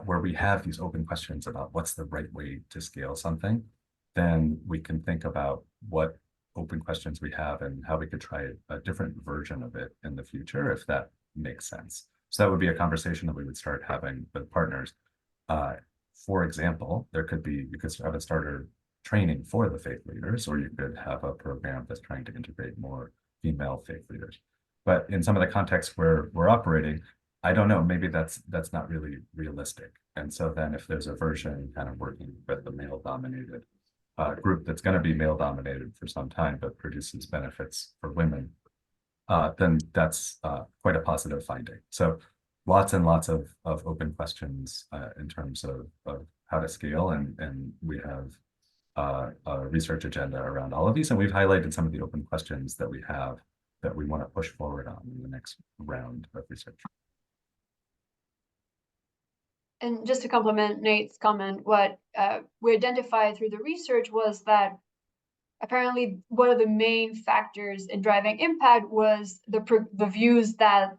where we have these open questions about what's the right way to scale something, then we can think about what open questions we have and how we could try a different version of it in the future, if that makes sense. So that would be a conversation that we would start having with partners. For example, you could have a starter training for the faith leaders, or you could have a program that's trying to integrate more female faith leaders. But in some of the contexts where we're operating, I don't know, maybe that's not really realistic. And so then if there's a version kind of working with the male-dominated group that's going to be male-dominated for some time, but produces benefits for women, then that's quite a positive finding. So lots and lots of open questions in terms of how to scale, and we have a research agenda around all of these, and we've highlighted some of the open questions that we have that we want to push forward on in the next round of research. And just to complement Nate's comment, what we identified through the research was that apparently one of the main factors in driving impact was the views that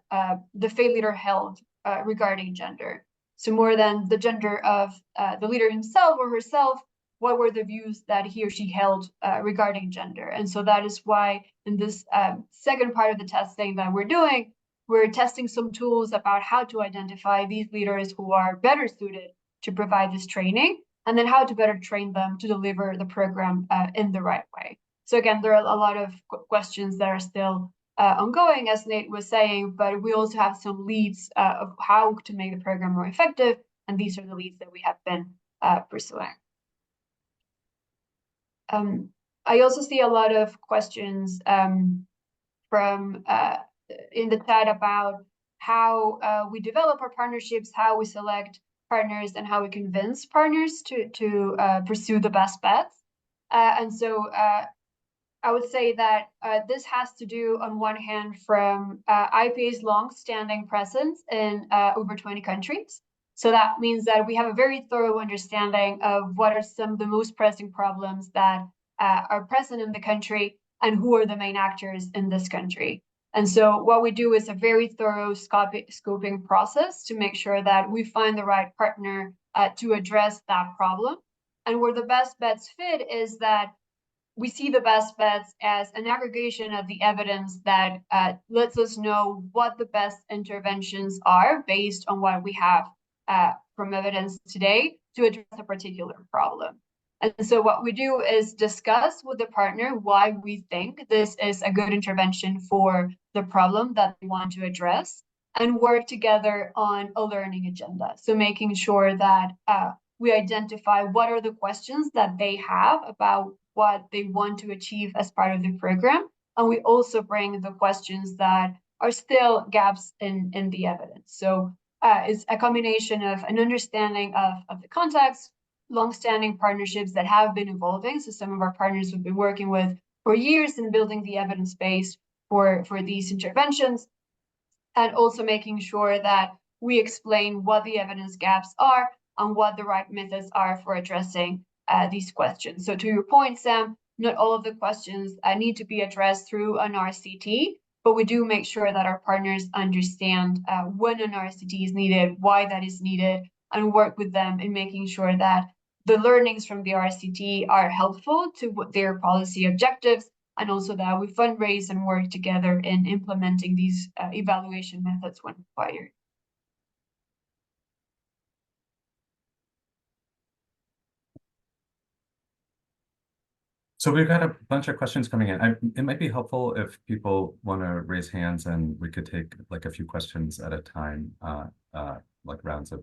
the faith leader held regarding gender. So more than the gender of the leader himself or herself, what were the views that he or she held regarding gender? And so that is why in this second part of the testing that we're doing, we're testing some tools about how to identify these leaders who are better suited to provide this training, and then how to better train them to deliver the program in the right way. So again, there are a lot of questions that are still ongoing, as Nate was saying, but we also have some leads of how to make the program more effective, and these are the leads that we have been pursuing. I also see a lot of questions from in the chat about how we develop our partnerships, how we select partners, and how we convince partners to pursue the best bets. And so I would say that this has to do, on one hand, from IPA's long-standing presence in over 20 countries. So that means that we have a very thorough understanding of what are some of the most pressing problems that are present in the country and who are the main actors in this country. And so what we do is a very thorough scoping process to make sure that we find the right partner to address that problem. And where the best bets fit is that we see the best bets as an aggregation of the evidence that lets us know what the best interventions are based on what we have from evidence today to address a particular problem. And so what we do is discuss with the partner why we think this is a good intervention for the problem that we want to address, and work together on a learning agenda. So making sure that we identify what are the questions that they have about what they want to achieve as part of the program. And we also bring the questions that are still gaps in the evidence. So it's a combination of an understanding of the context, long-standing partnerships that have been evolving. So some of our partners we've been working with for years in building the evidence base for these interventions, and also making sure that we explain what the evidence gaps are and what the right methods are for addressing these questions. So to your point, Sam, not all of the questions need to be addressed through an RCT, but we do make sure that our partners understand when an RCT is needed, why that is needed, and work with them in making sure that the learnings from the RCT are helpful to their policy objectives, and also that we fundraise and work together in implementing these evaluation methods when required. So we've got a bunch of questions coming in. It might be helpful if people want to raise hands and we could take like a few questions at a time, like rounds of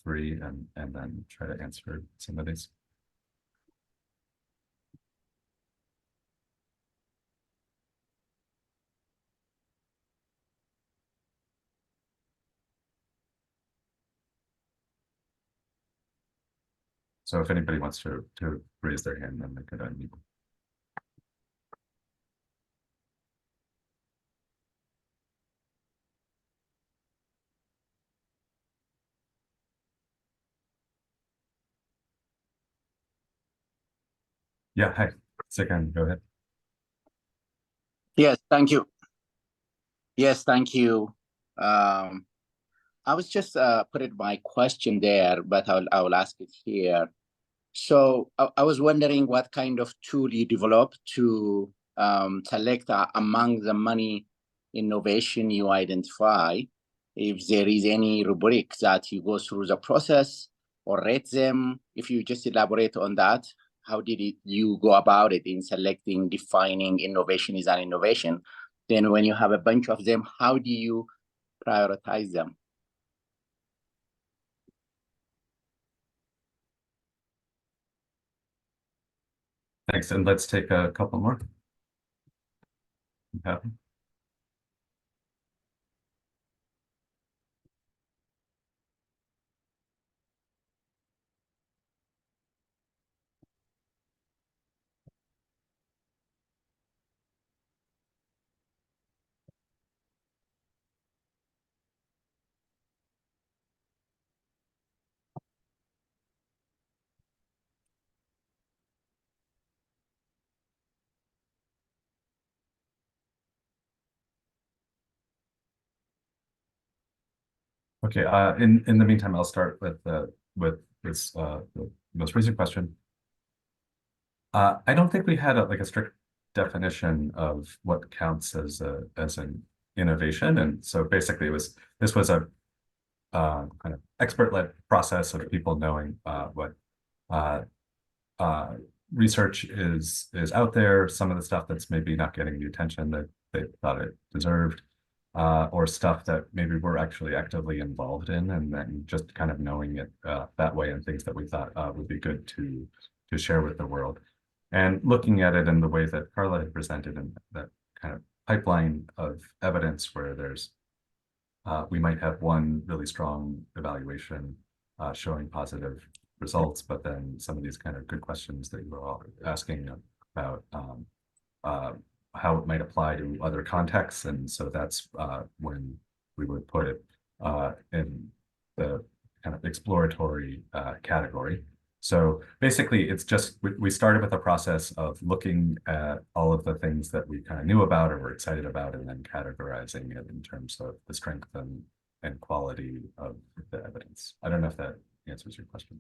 three, and then try to answer some of these. So if anybody wants to raise their hand, then they could unmute. Yeah, hi. Second, go ahead. Yes, thank you. Yes, thank you. I was just putting my question there, but I will ask it here. So I was wondering what kind of tool you developed to select among the many innovation you identify, if there is any rubric that you go through the process or rate them. If you just elaborate on that, how did you go about it in selecting, defining innovation is an innovation? Then when you have a bunch of them, how do you prioritize them? Thanks, and let's take a couple more. Yeah. Okay. In the meantime, I'll start with this the most recent question. I don't think we had like a strict definition of what counts as an innovation, and so basically this was a kind of expert-led process of people knowing what uh, uh, research is out there, some of the stuff that's maybe not getting the attention that they thought it deserved, or stuff that maybe we're actually actively involved in, and then just kind of knowing it that way, and things that we thought would be good to share with the world. And looking at it in the way that Carla had presented, in that kind of pipeline of evidence where there's we might have one really strong evaluation showing positive results, but then some of these kind of good questions that you were all asking about how it might apply to other contexts. And so that's when we would put it in the kind of exploratory category. So basically, it's just we started with a process of looking at all of the things that we kind of knew about or were excited about, and then categorizing it in terms of the strength and quality of the evidence. I don't know if that answers your question.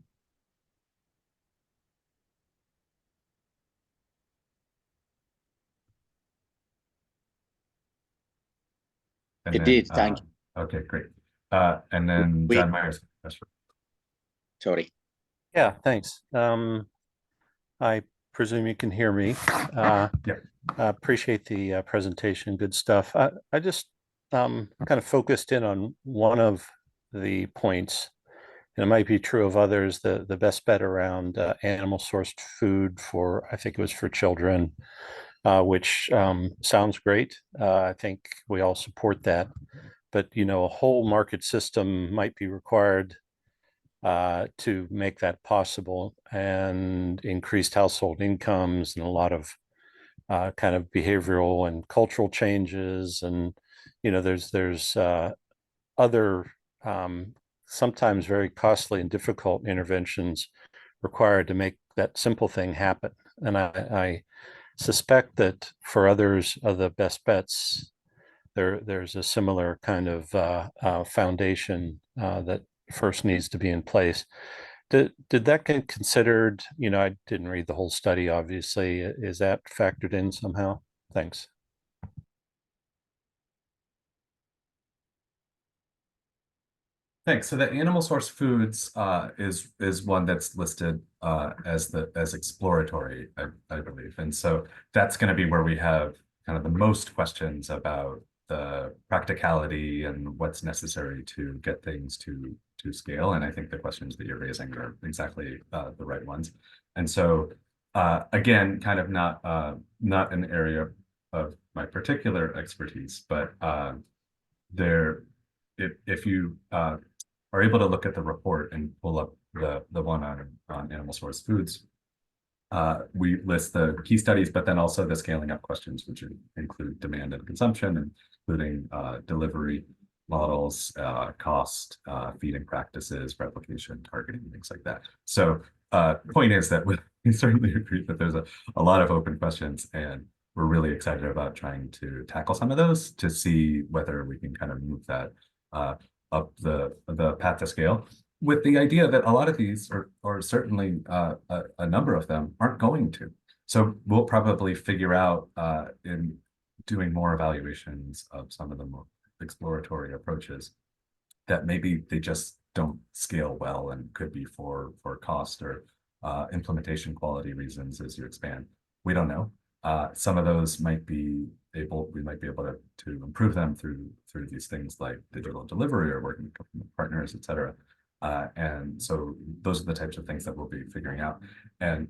And It then, did, thank you. okay, great. And then John Myers. Sorry. Yeah, thanks. I presume you can hear me. Yeah. I appreciate the presentation. Good stuff. I just kind of focused in on one of the points, and it might be true of others, the best bet around animal sourced food for, I think it was for children, which sounds great. I think we all support that. But, you know, a whole market system might be required to make that possible, and increased household incomes and a lot of kind of behavioral and cultural changes. And, you know, there's other sometimes very costly and difficult interventions required to make that simple thing happen. And I suspect that for others of the best bets, there's a similar kind of foundation that first needs to be in place. Did that get considered? You know, I didn't read the whole study, obviously. Is that factored in somehow? Thanks. Thanks. So the animal source foods is one that's listed as exploratory, I believe. And so that's going to be where we have kind of the most questions about the practicality and what's necessary to get things to scale. And I think the questions that you're raising are exactly the right ones. And so again, kind of not an area of my particular expertise, but there if you are able to look at the report and pull up the one on animal source foods, we list the key studies, but then also the scaling up questions, which include demand and consumption, including delivery models, cost, feeding practices, replication, targeting, things like that. So point is that we certainly agree that there's a lot of open questions, and we're really excited about trying to tackle some of those to see whether we can kind of move that up the path to scale, with the idea that a lot of these, or certainly a number of them, aren't going to. So we'll probably figure out in doing more evaluations of some of the more exploratory approaches that maybe they just don't scale well and could be for cost or implementation quality reasons as you expand. We don't know. Some of those we might be able to improve them through these things like digital delivery or working with partners, et cetera. And so those are the types of things that we'll be figuring out. And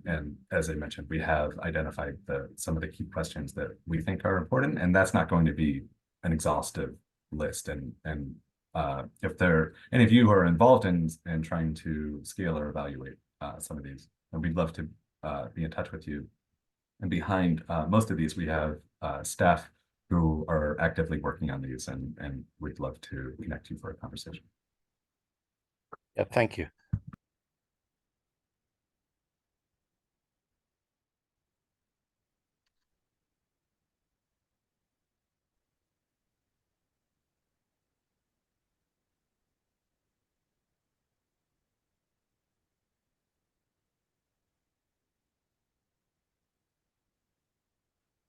as I mentioned, we have identified some of the key questions that we think are important, and that's not going to be an exhaustive list. And if there any of you who are involved in trying to scale or evaluate some of these, and we'd love to be in touch with you. And behind most of these, we have staff who are actively working on these, and we'd love to connect you for a conversation. Yeah, thank you.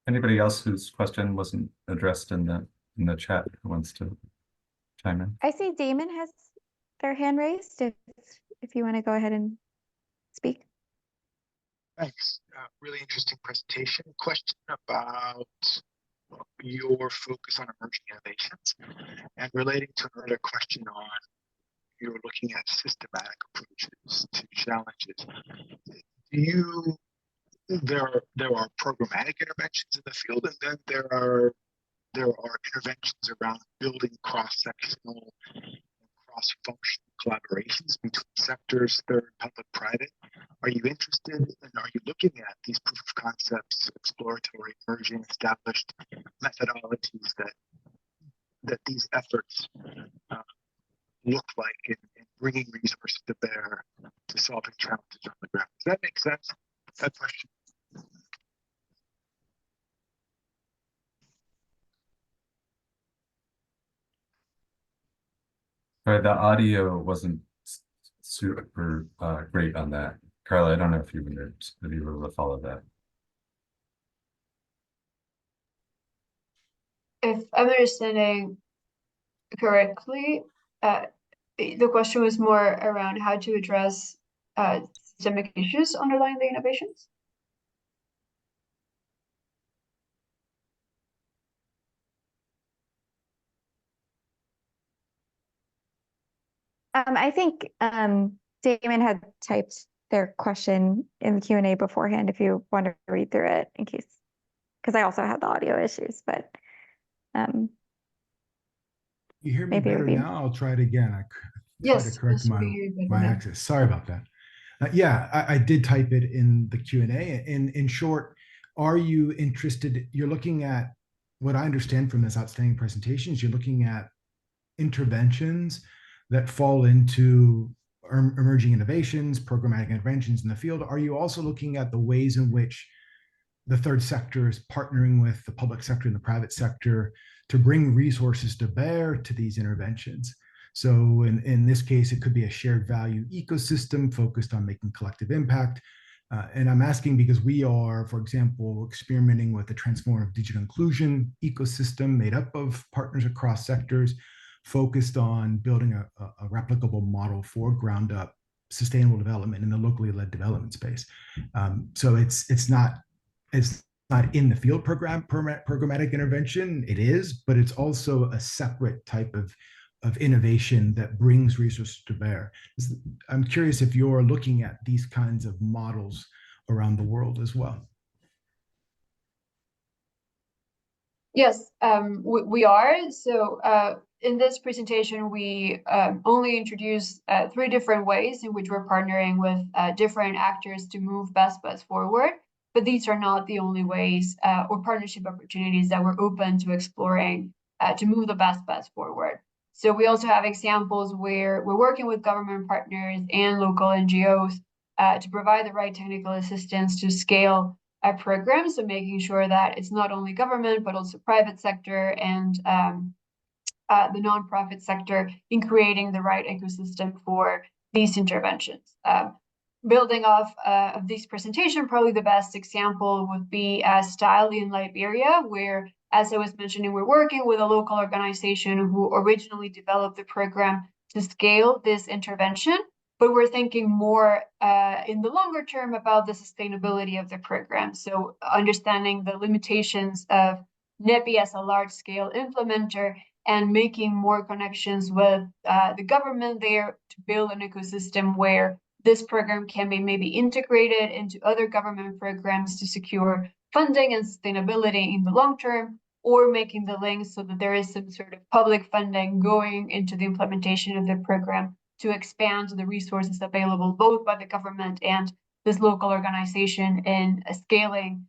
Anybody else whose question wasn't addressed in the chat who wants to chime in? I see Damon has their hand raised if you want to go ahead and speak. Thanks. Really interesting presentation. Question about your focus on emerging innovations, and relating to an earlier question on you're looking at systematic approaches to challenges. There are programmatic interventions in the field, and then there are interventions around building cross-sectional and cross-functional collaborations between sectors, third, public, private. Are you interested and are you looking at these proof of concepts, exploratory, emerging, established methodologies that these efforts look like in bringing resources to bear to solving challenges on the ground? Does that make sense? That question. Sorry, the audio wasn't super great on that. Carla, I don't know if you were able to follow that. If I'm understanding correctly, the question was more around how to address systemic issues underlying the innovations. I think Damon had typed their question in the Q&A beforehand if you want to read through it in case, because I also had the audio issues, but you hear me maybe better now? I'll try it again. I try to correct Yes, we hear you better my now. access. Sorry about that. Yeah, I did type it in the Q&A. In short, are you interested? You're looking at what I understand from this outstanding presentation is you're looking at interventions that fall into emerging innovations, programmatic interventions in the field. Are you also looking at the ways in which the third sector is partnering with the public sector and the private sector to bring resources to bear to these interventions? So in this case, it could be a shared value ecosystem focused on making collective impact. And I'm asking because we are, for example, experimenting with a transformative digital inclusion ecosystem made up of partners across sectors, focused on building a replicable model for ground up sustainable development in the locally led development space. So it's not in the field programmatic intervention. It is, but it's also a separate type of innovation that brings resources to bear. I'm curious if you're looking at these kinds of models around the world as well. Yes, we are. So in this presentation, we only introduce 3 different ways in which we're partnering with different actors to move best bets forward. But these are not the only ways or partnership opportunities that we're open to exploring to move the best bets forward. So we also have examples where we're working with government partners and local NGOs to provide the right technical assistance to scale a program. So making sure that it's not only government, but also private sector and the nonprofit sector in creating the right ecosystem for these interventions. Building off of this presentation, probably the best example would be Style in Liberia, where, as I was mentioning, we're working with a local organization who originally developed the program to scale this intervention, but we're thinking more in the longer term about the sustainability of the program. So understanding the limitations of NEPI as a large-scale implementer and making more connections with the government there to build an ecosystem where this program can be maybe integrated into other government programs to secure funding and sustainability in the long term, or making the links so that there is some sort of public funding going into the implementation of the program to expand the resources available both by the government and this local organization in scaling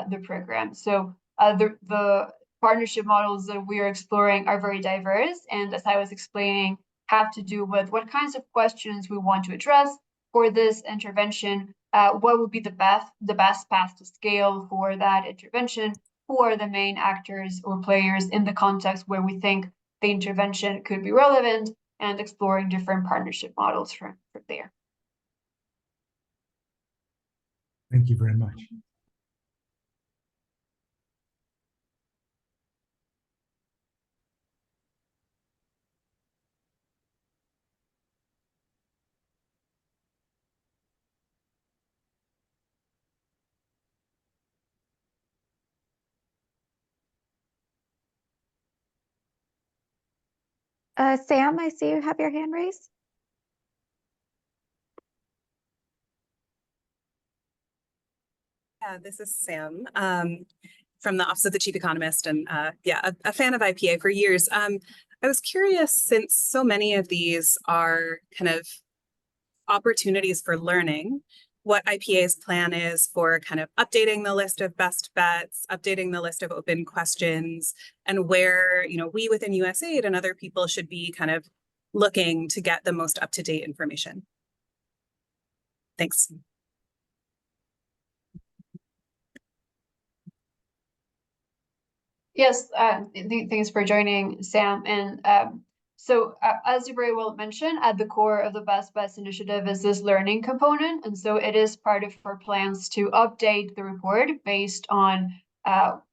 the program. So the partnership models that we are exploring are very diverse, and as I was explaining, have to do with what kinds of questions we want to address for this intervention, what would be the best path to scale for that intervention, who are the main actors or players in the context where we think the intervention could be relevant, and exploring different partnership models from there. Thank you very much. Sam, I see you have your hand raised. Yeah, this is Sam from the Office of the Chief Economist, and a fan of IPA for years. I was curious, since so many of these are kind of opportunities for learning, what IPA's plan is for kind of updating the list of best bets, updating the list of open questions, and where, you know, we within USAID and other people should be kind of looking to get the most up-to-date information. Thanks. Yes, thanks for joining, Sam. And so as you very well mentioned, at the core of the Best Bets initiative is this learning component. And so it is part of our plans to update the report based on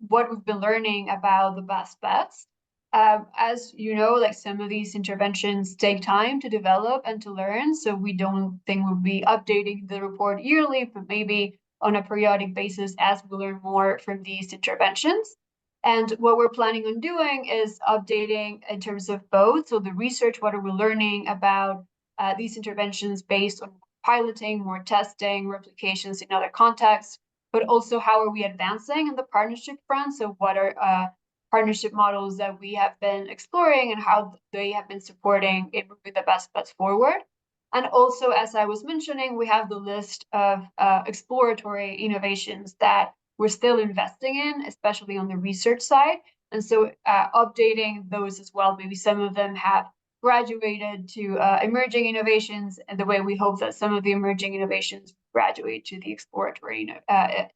what we've been learning about the best bets. As you know, like some of these interventions take time to develop and to learn. So we don't think we'll be updating the report yearly, but maybe on a periodic basis as we learn more from these interventions. And what we're planning on doing is updating in terms of both. So the research, what are we learning about these interventions based on piloting, more testing, replications in other contexts, but also how are we advancing in the partnership front? So what are partnership models that we have been exploring and how they have been supporting it moving the best bets forward? And also, as I was mentioning, we have the list of exploratory innovations that we're still investing in, especially on the research side. And so updating those as well. Maybe some of them have graduated to emerging innovations, and the way we hope that some of the emerging innovations graduate to the exploratory,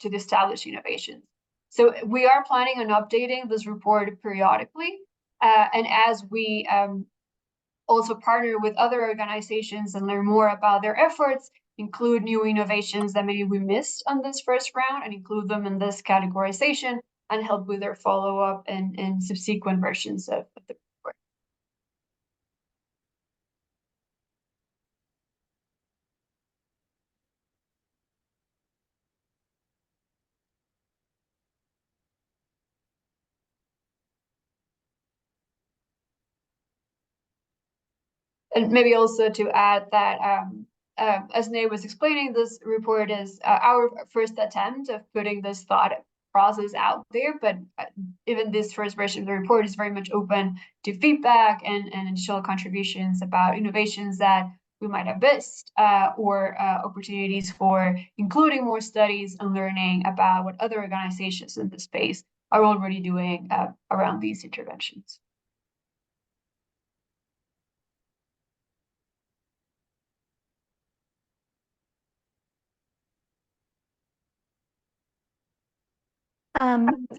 to the established innovations. So we are planning on updating this report periodically. And as we also partner with other organizations and learn more about their efforts, include new innovations that maybe we missed on this first round and include them in this categorization, and help with their follow-up and subsequent versions of the report. And maybe also to add that, as Nate was explaining, this report is our first attempt of putting this thought process out there, but even this first version of the report is very much open to feedback and additional contributions about innovations that we might have missed, or opportunities for including more studies and learning about what other organizations in the space are already doing around these interventions.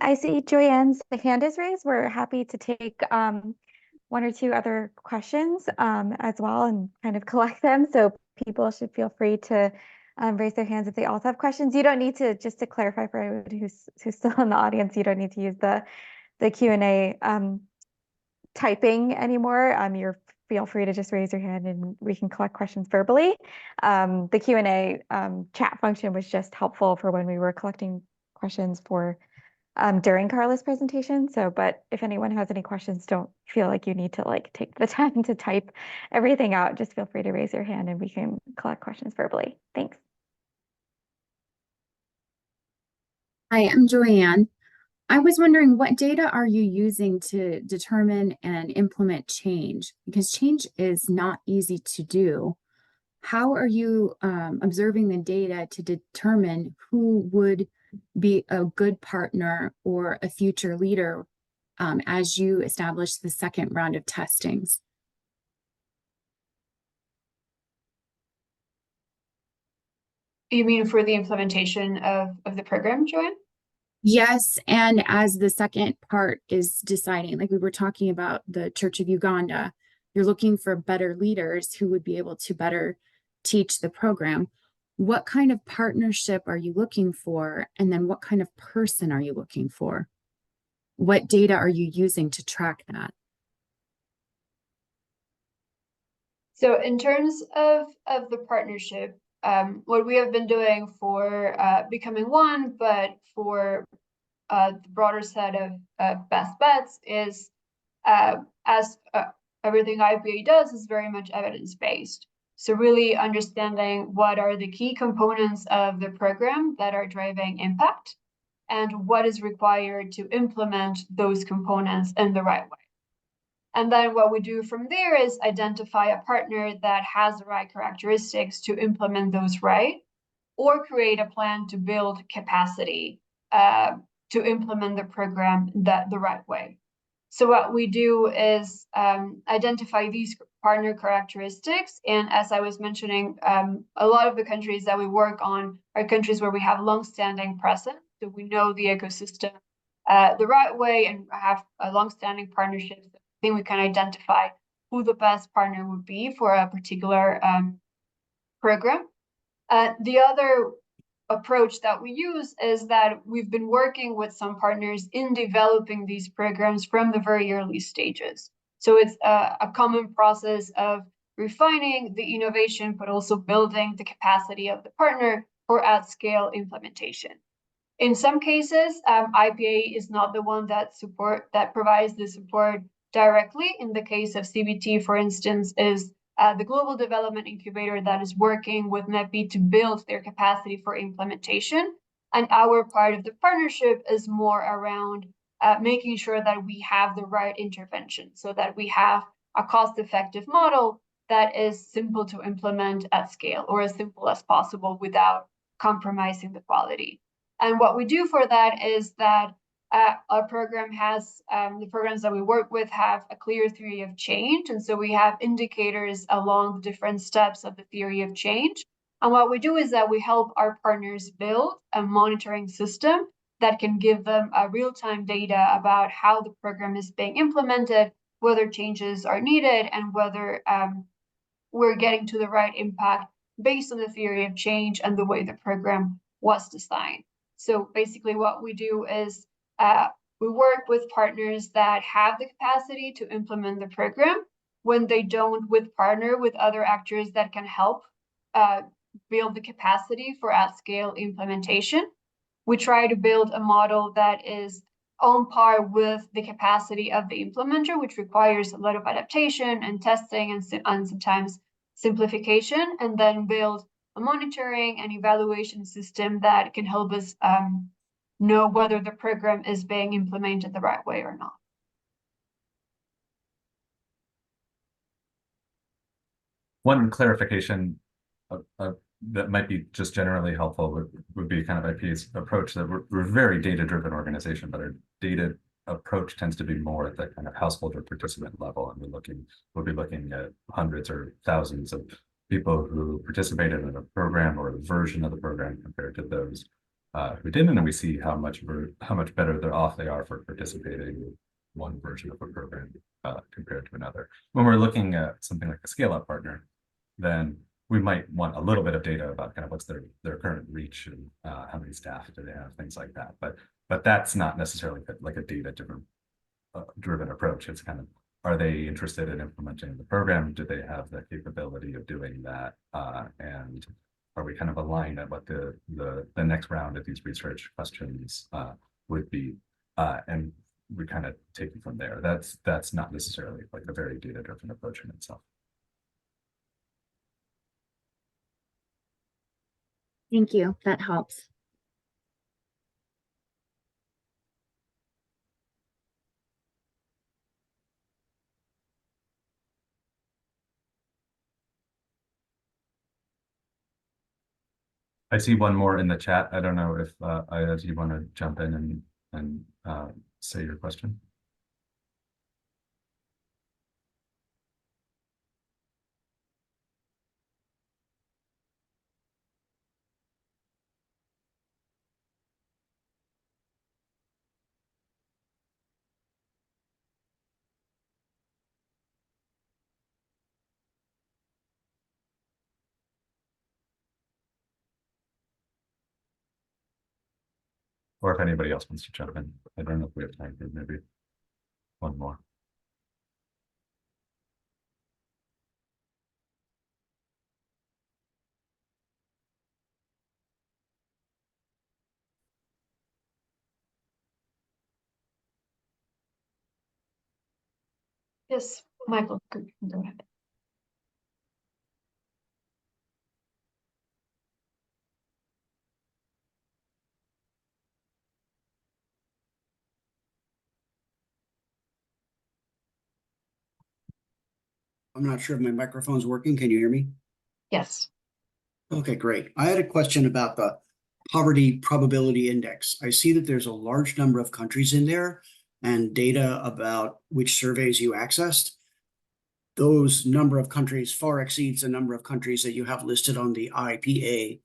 I see Joyanne's hand is raised. We're happy to take one or two other questions as well and kind of collect them. So people should feel free to raise their hands if they also have questions. You don't need to, just to clarify for everyone who's still in the audience, you don't need to use the Q&A typing anymore. You're feel free to just raise your hand and we can collect questions verbally. The Q&A chat function was just helpful for when we were collecting questions for during Carla's presentation. So, but if anyone has any questions, don't feel like you need to like take the time to type everything out. Just feel free to raise your hand and we can collect questions verbally. Thanks. Hi, I'm Joanne. I was wondering, what data are you using to determine and implement change? Because change is not easy to do. How are you observing the data to determine who would be a good partner or a future leader as you establish the second round of testings? You mean for the implementation of the program, Joanne? Yes, and as the second part is deciding, like we were talking about the Church of Uganda, you're looking for better leaders who would be able to better teach the program. What kind of partnership are you looking for? And then what kind of person are you looking for? What data are you using to track that? So in terms of the partnership, what we have been doing for Becoming One, but for the broader set of best bets is, as everything IPA does, is very much evidence-based. So really understanding what are the key components of the program that are driving impact and what is required to implement those components in the right way. And then what we do from there is identify a partner that has the right characteristics to implement those right, or create a plan to build capacity to implement the program the right way. So what we do is identify these partner characteristics. And as I was mentioning, a lot of the countries that we work on are countries where we have longstanding presence. So we know the ecosystem the right way and have a longstanding partnerships. I think we can identify who the best partner would be for a particular program. The other approach that we use is that we've been working with some partners in developing these programs from the very early stages. So it's a common process of refining the innovation, but also building the capacity of the partner for at-scale implementation. In some cases, IPA is not the one that provides the support directly. In the case of CBT, for instance, is the global development incubator that is working with NEPI to build their capacity for implementation. And our part of the partnership is more around making sure that we have the right intervention so that we have a cost-effective model that is simple to implement at scale, or as simple as possible without compromising the quality. And what we do for that is that our program has, the programs that we work with have a clear theory of change. And so we have indicators along the different steps of the theory of change. And what we do is that we help our partners build a monitoring system that can give them real-time data about how the program is being implemented, whether changes are needed, and whether we're getting to the right impact based on the theory of change and the way the program was designed. So basically what we do is we work with partners that have the capacity to implement the program. When they don't, we partner with other actors that can help build the capacity for at-scale implementation. We try to build a model that is on par with the capacity of the implementer, which requires a lot of adaptation and testing and sometimes simplification, and then build a monitoring and evaluation system that can help us know whether the program is being implemented the right way or not. One clarification that might be just generally helpful would be kind of IP's approach that we're a very data-driven organization, but our data approach tends to be more at the kind of household or participant level, and we'll be looking at hundreds or thousands of people who participated in a program or a version of the program compared to those who didn't, and we see how much better they're off they are for participating in one version of a program compared to another. When we're looking at something like a scale-up partner, then we might want a little bit of data about kind of what's their current reach and how many staff do they have, things like that. But that's not necessarily like a data-driven approach. It's kind of, are they interested in implementing the program? Do they have the capability of doing that? And are we kind of aligned at what the next round of these research questions would be? And we kind of take it from there. That's not necessarily like a very data-driven approach in itself. Thank you. That helps. I see one more in the chat. I don't know if Ayaz, you want to jump in and say your question. Or if anybody else wants to jump in. I don't know if we have time for maybe one more. Yes, Michael, go ahead. I'm not sure if my microphone's working. Can you hear me? Yes. Okay, great. I had a question about the poverty probability index. I see that there's a large number of countries in there and data about which surveys you accessed. Those number of countries far exceeds the number of countries that you have listed on the IPA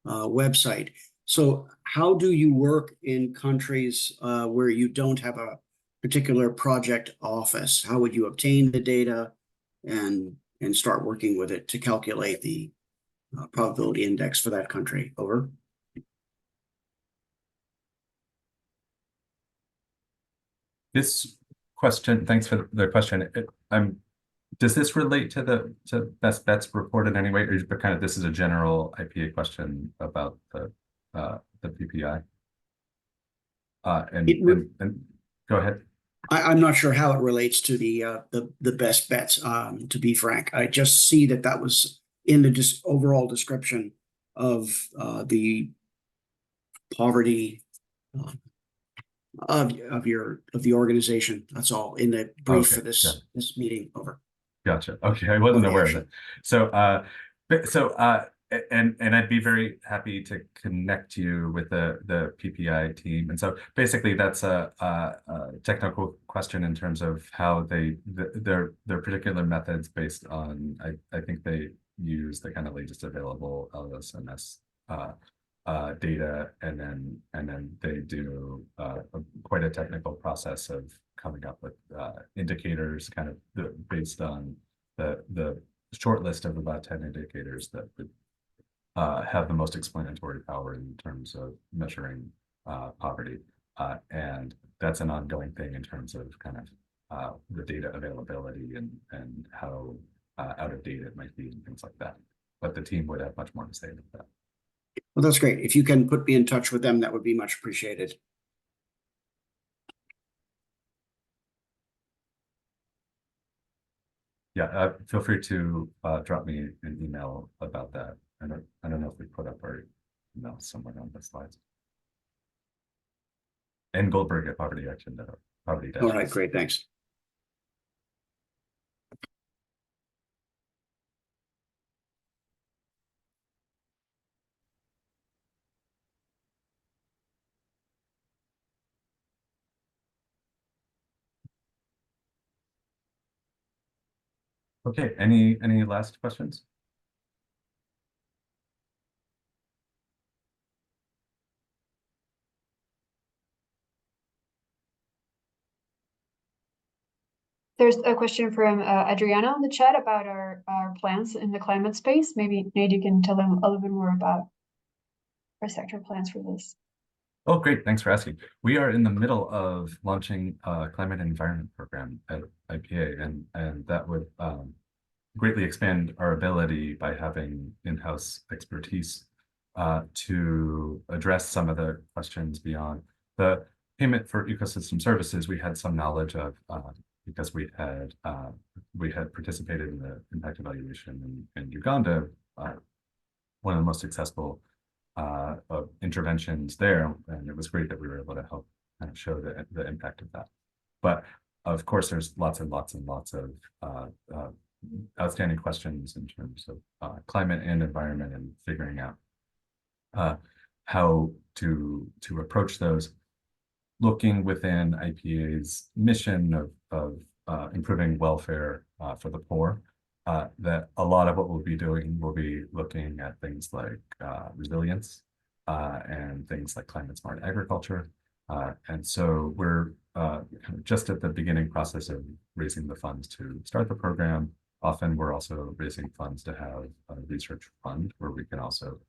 website. So how do you work in countries where you don't have a particular project office? How would you obtain the data and start working with it to calculate the probability index for that country? Over. This question, thanks for the question. Does this relate to the best bets report in any way, or kind of this is a general IPA question about the PPI? And go ahead. I'm not sure how it relates to the best bets. To be frank, I just see that was in the overall description of the poverty of the organization. That's all in the brief for this meeting. Over. Gotcha. Okay, I wasn't aware of that. So and I'd be very happy to connect you with the PPI team. And so basically that's a technical question in terms of how their particular methods based on, I think they use the kind of latest available LSMS data, and then they do quite a technical process of coming up with indicators kind of based on the short list of about 10 indicators that would have the most explanatory power in terms of measuring poverty. And that's an ongoing thing in terms of kind of the data availability and how out of date it might be and things like that. But the team would have much more to say about that. Well, that's great. If you can put me in touch with them, that would be much appreciated. Yeah, feel free to drop me an email about that. I don't know if we put up our email somewhere on the slides. And Goldberg at Poverty Action, Poverty. All right, great, thanks. Okay, any last questions? There's a question from Adriana in the chat about our plans in the climate space. Maybe Nate, you can tell them a little bit more about our sector plans for this. Oh, great. Thanks for asking. We are in the middle of launching a climate and environment program at IPA, and that would greatly expand our ability by having in-house expertise to address some of the questions beyond the payment for ecosystem services. We had some knowledge of because we had participated in the impact evaluation in Uganda, one of the most successful of interventions there, and it was great that we were able to help kind of show the impact of that. But of course, there's lots and lots and lots of outstanding questions in terms of climate and environment and figuring out how to approach those, looking within IPA's mission of improving welfare for the poor. That a lot of what we'll be doing will be looking at things like resilience and things like climate smart agriculture. And so we're kind of just at the beginning process of raising the funds to start the program. Often we're also raising funds to have a research fund where we can also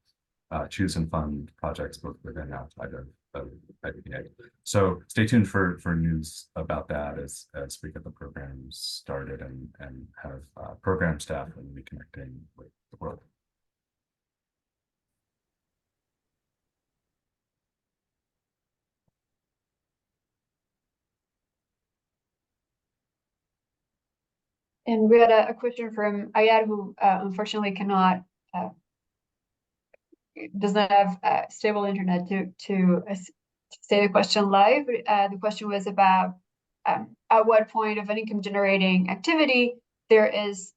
choose and fund projects both within and outside of IPA. So stay tuned for news about that as we get the program started and have program staff and reconnecting with the world. And we had a question from Ayad, who unfortunately cannot does not have stable internet to say the question live. But, the question was about at what point of an income generating activity there is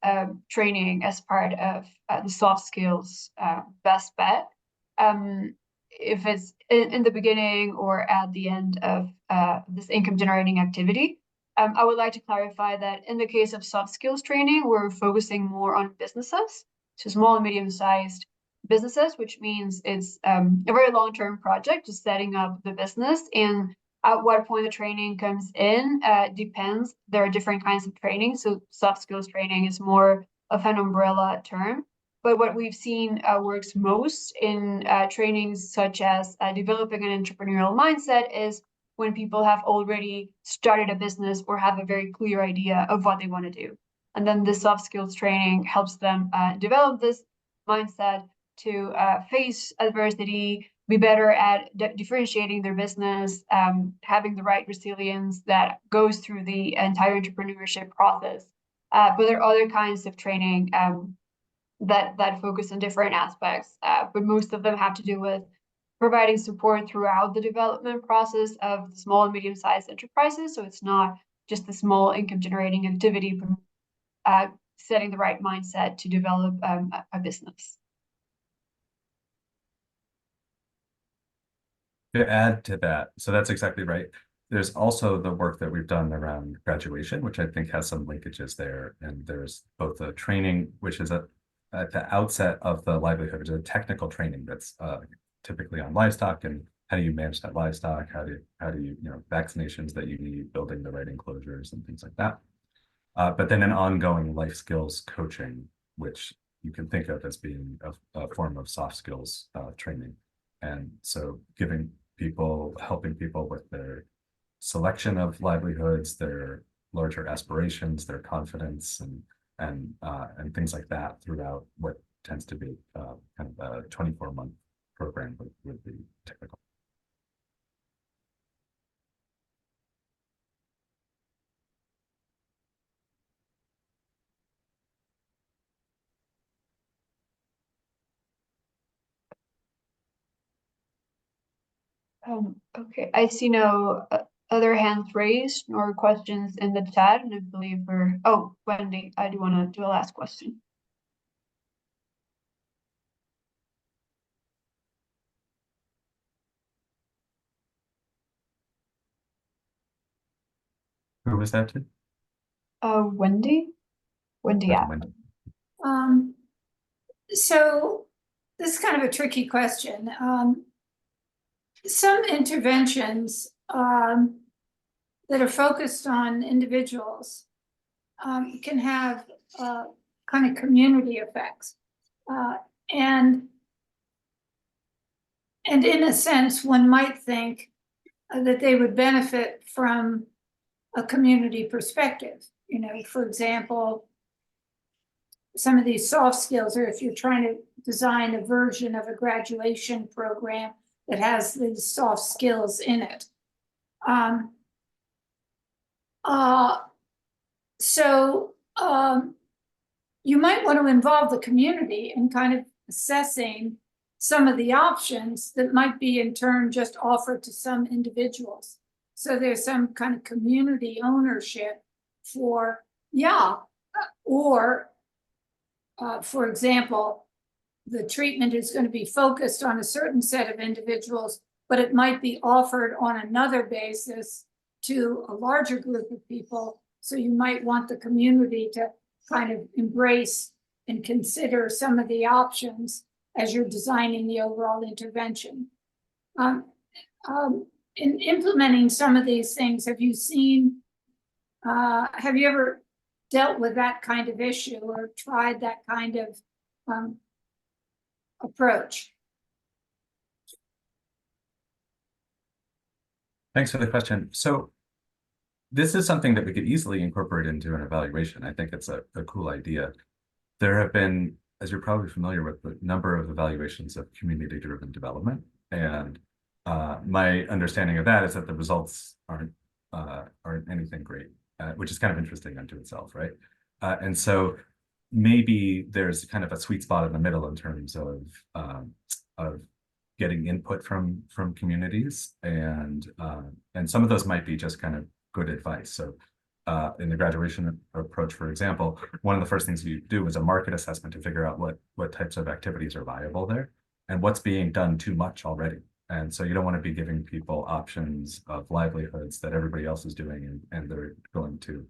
training as part of the soft skills best bet. If it's in the beginning or at the end of this income generating activity. I would like to clarify that in the case of soft skills training, we're focusing more on businesses, so small and medium-sized businesses, which means it's a very long-term project, just setting up the business. And at what point the training comes in depends. There are different kinds of training. So soft skills training is more of an umbrella term. But what we've seen works most in trainings such as developing an entrepreneurial mindset is when people have already started a business or have a very clear idea of what they want to do. And then the soft skills training helps them develop this mindset to face adversity, be better at differentiating their business, having the right resilience that goes through the entire entrepreneurship process. But there are other kinds of training that focus on different aspects, but most of them have to do with providing support throughout the development process of small and medium-sized enterprises. So it's not just a small income generating activity, but setting the right mindset to develop a business. To add to that, so that's exactly right. There's also the work that we've done around graduation, which I think has some linkages there. And there's both the training, which is at the outset of the livelihood, which is a technical training that's typically on livestock and how do you manage that livestock, how do you vaccinations that you need, building the right enclosures and things like that. But then an ongoing life skills coaching, which you can think of as being a form of soft skills training. And so helping people with their selection of livelihoods, their larger aspirations, their confidence, and things like that throughout what tends to be kind of a 24-month program would be typical. Okay, I see no other hands raised nor questions in the chat, and I believe oh, Wendy, I do want to do a last question. Who was that to? Wendy? Wendy, yeah. Wendy. So this is kind of a tricky question. Some interventions that are focused on individuals can have kind of community effects. And in a sense, one might think that they would benefit from a community perspective. You know, for example, some of these soft skills, or if you're trying to design a version of a graduation program that has these soft skills in it. You might want to involve the community in kind of assessing some of the options that might be in turn just offered to some individuals. So there's some kind of community ownership for, or for example, the treatment is going to be focused on a certain set of individuals, but it might be offered on another basis to a larger group of people. So you might want the community to kind of embrace and consider some of the options as you're designing the overall intervention. In implementing some of these things, have you ever dealt with that kind of issue or tried that kind of approach? Thanks for the question. So this is something that we could easily incorporate into an evaluation. I think it's a cool idea. There have been, as you're probably familiar with, a number of evaluations of community-driven development. And my understanding of that is that the results aren't anything great, which is kind of interesting unto itself, right? And so maybe there's kind of a sweet spot in the middle in terms of getting input from communities, and some of those might be just kind of good advice. So in the graduation approach, for example, one of the first things you do is a market assessment to figure out what types of activities are viable there and what's being done too much already. And so you don't want to be giving people options of livelihoods that everybody else is doing, and they're going to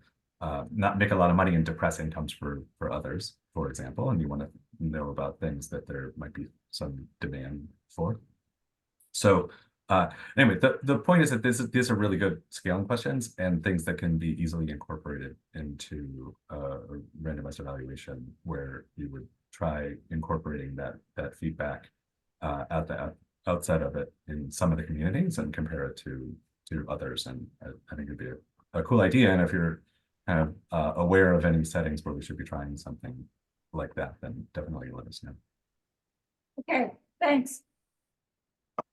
not make a lot of money and depress incomes for others, for example. And you want to know about things that there might be some demand for. So anyway, the point is that these are really good scaling questions and things that can be easily incorporated into a randomized evaluation, where you would try incorporating that feedback outside of it in some of the communities and compare it to others. And I think it'd be a cool idea. And if you're kind of aware of any settings where we should be trying something like that, then definitely let us know. Okay, thanks. I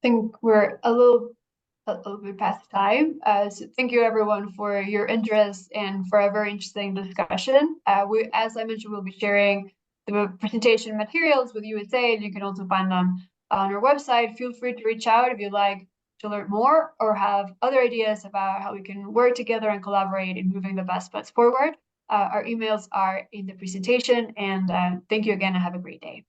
think we're a little bit past time. So thank you everyone for your interest and for a very interesting discussion. As I mentioned, we'll be sharing the presentation materials with USAID. You can also find them on our website. Feel free to reach out if you'd like to learn more or have other ideas about how we can work together and collaborate in moving the best bets forward. Our emails are in the presentation, and thank you again and have a great day.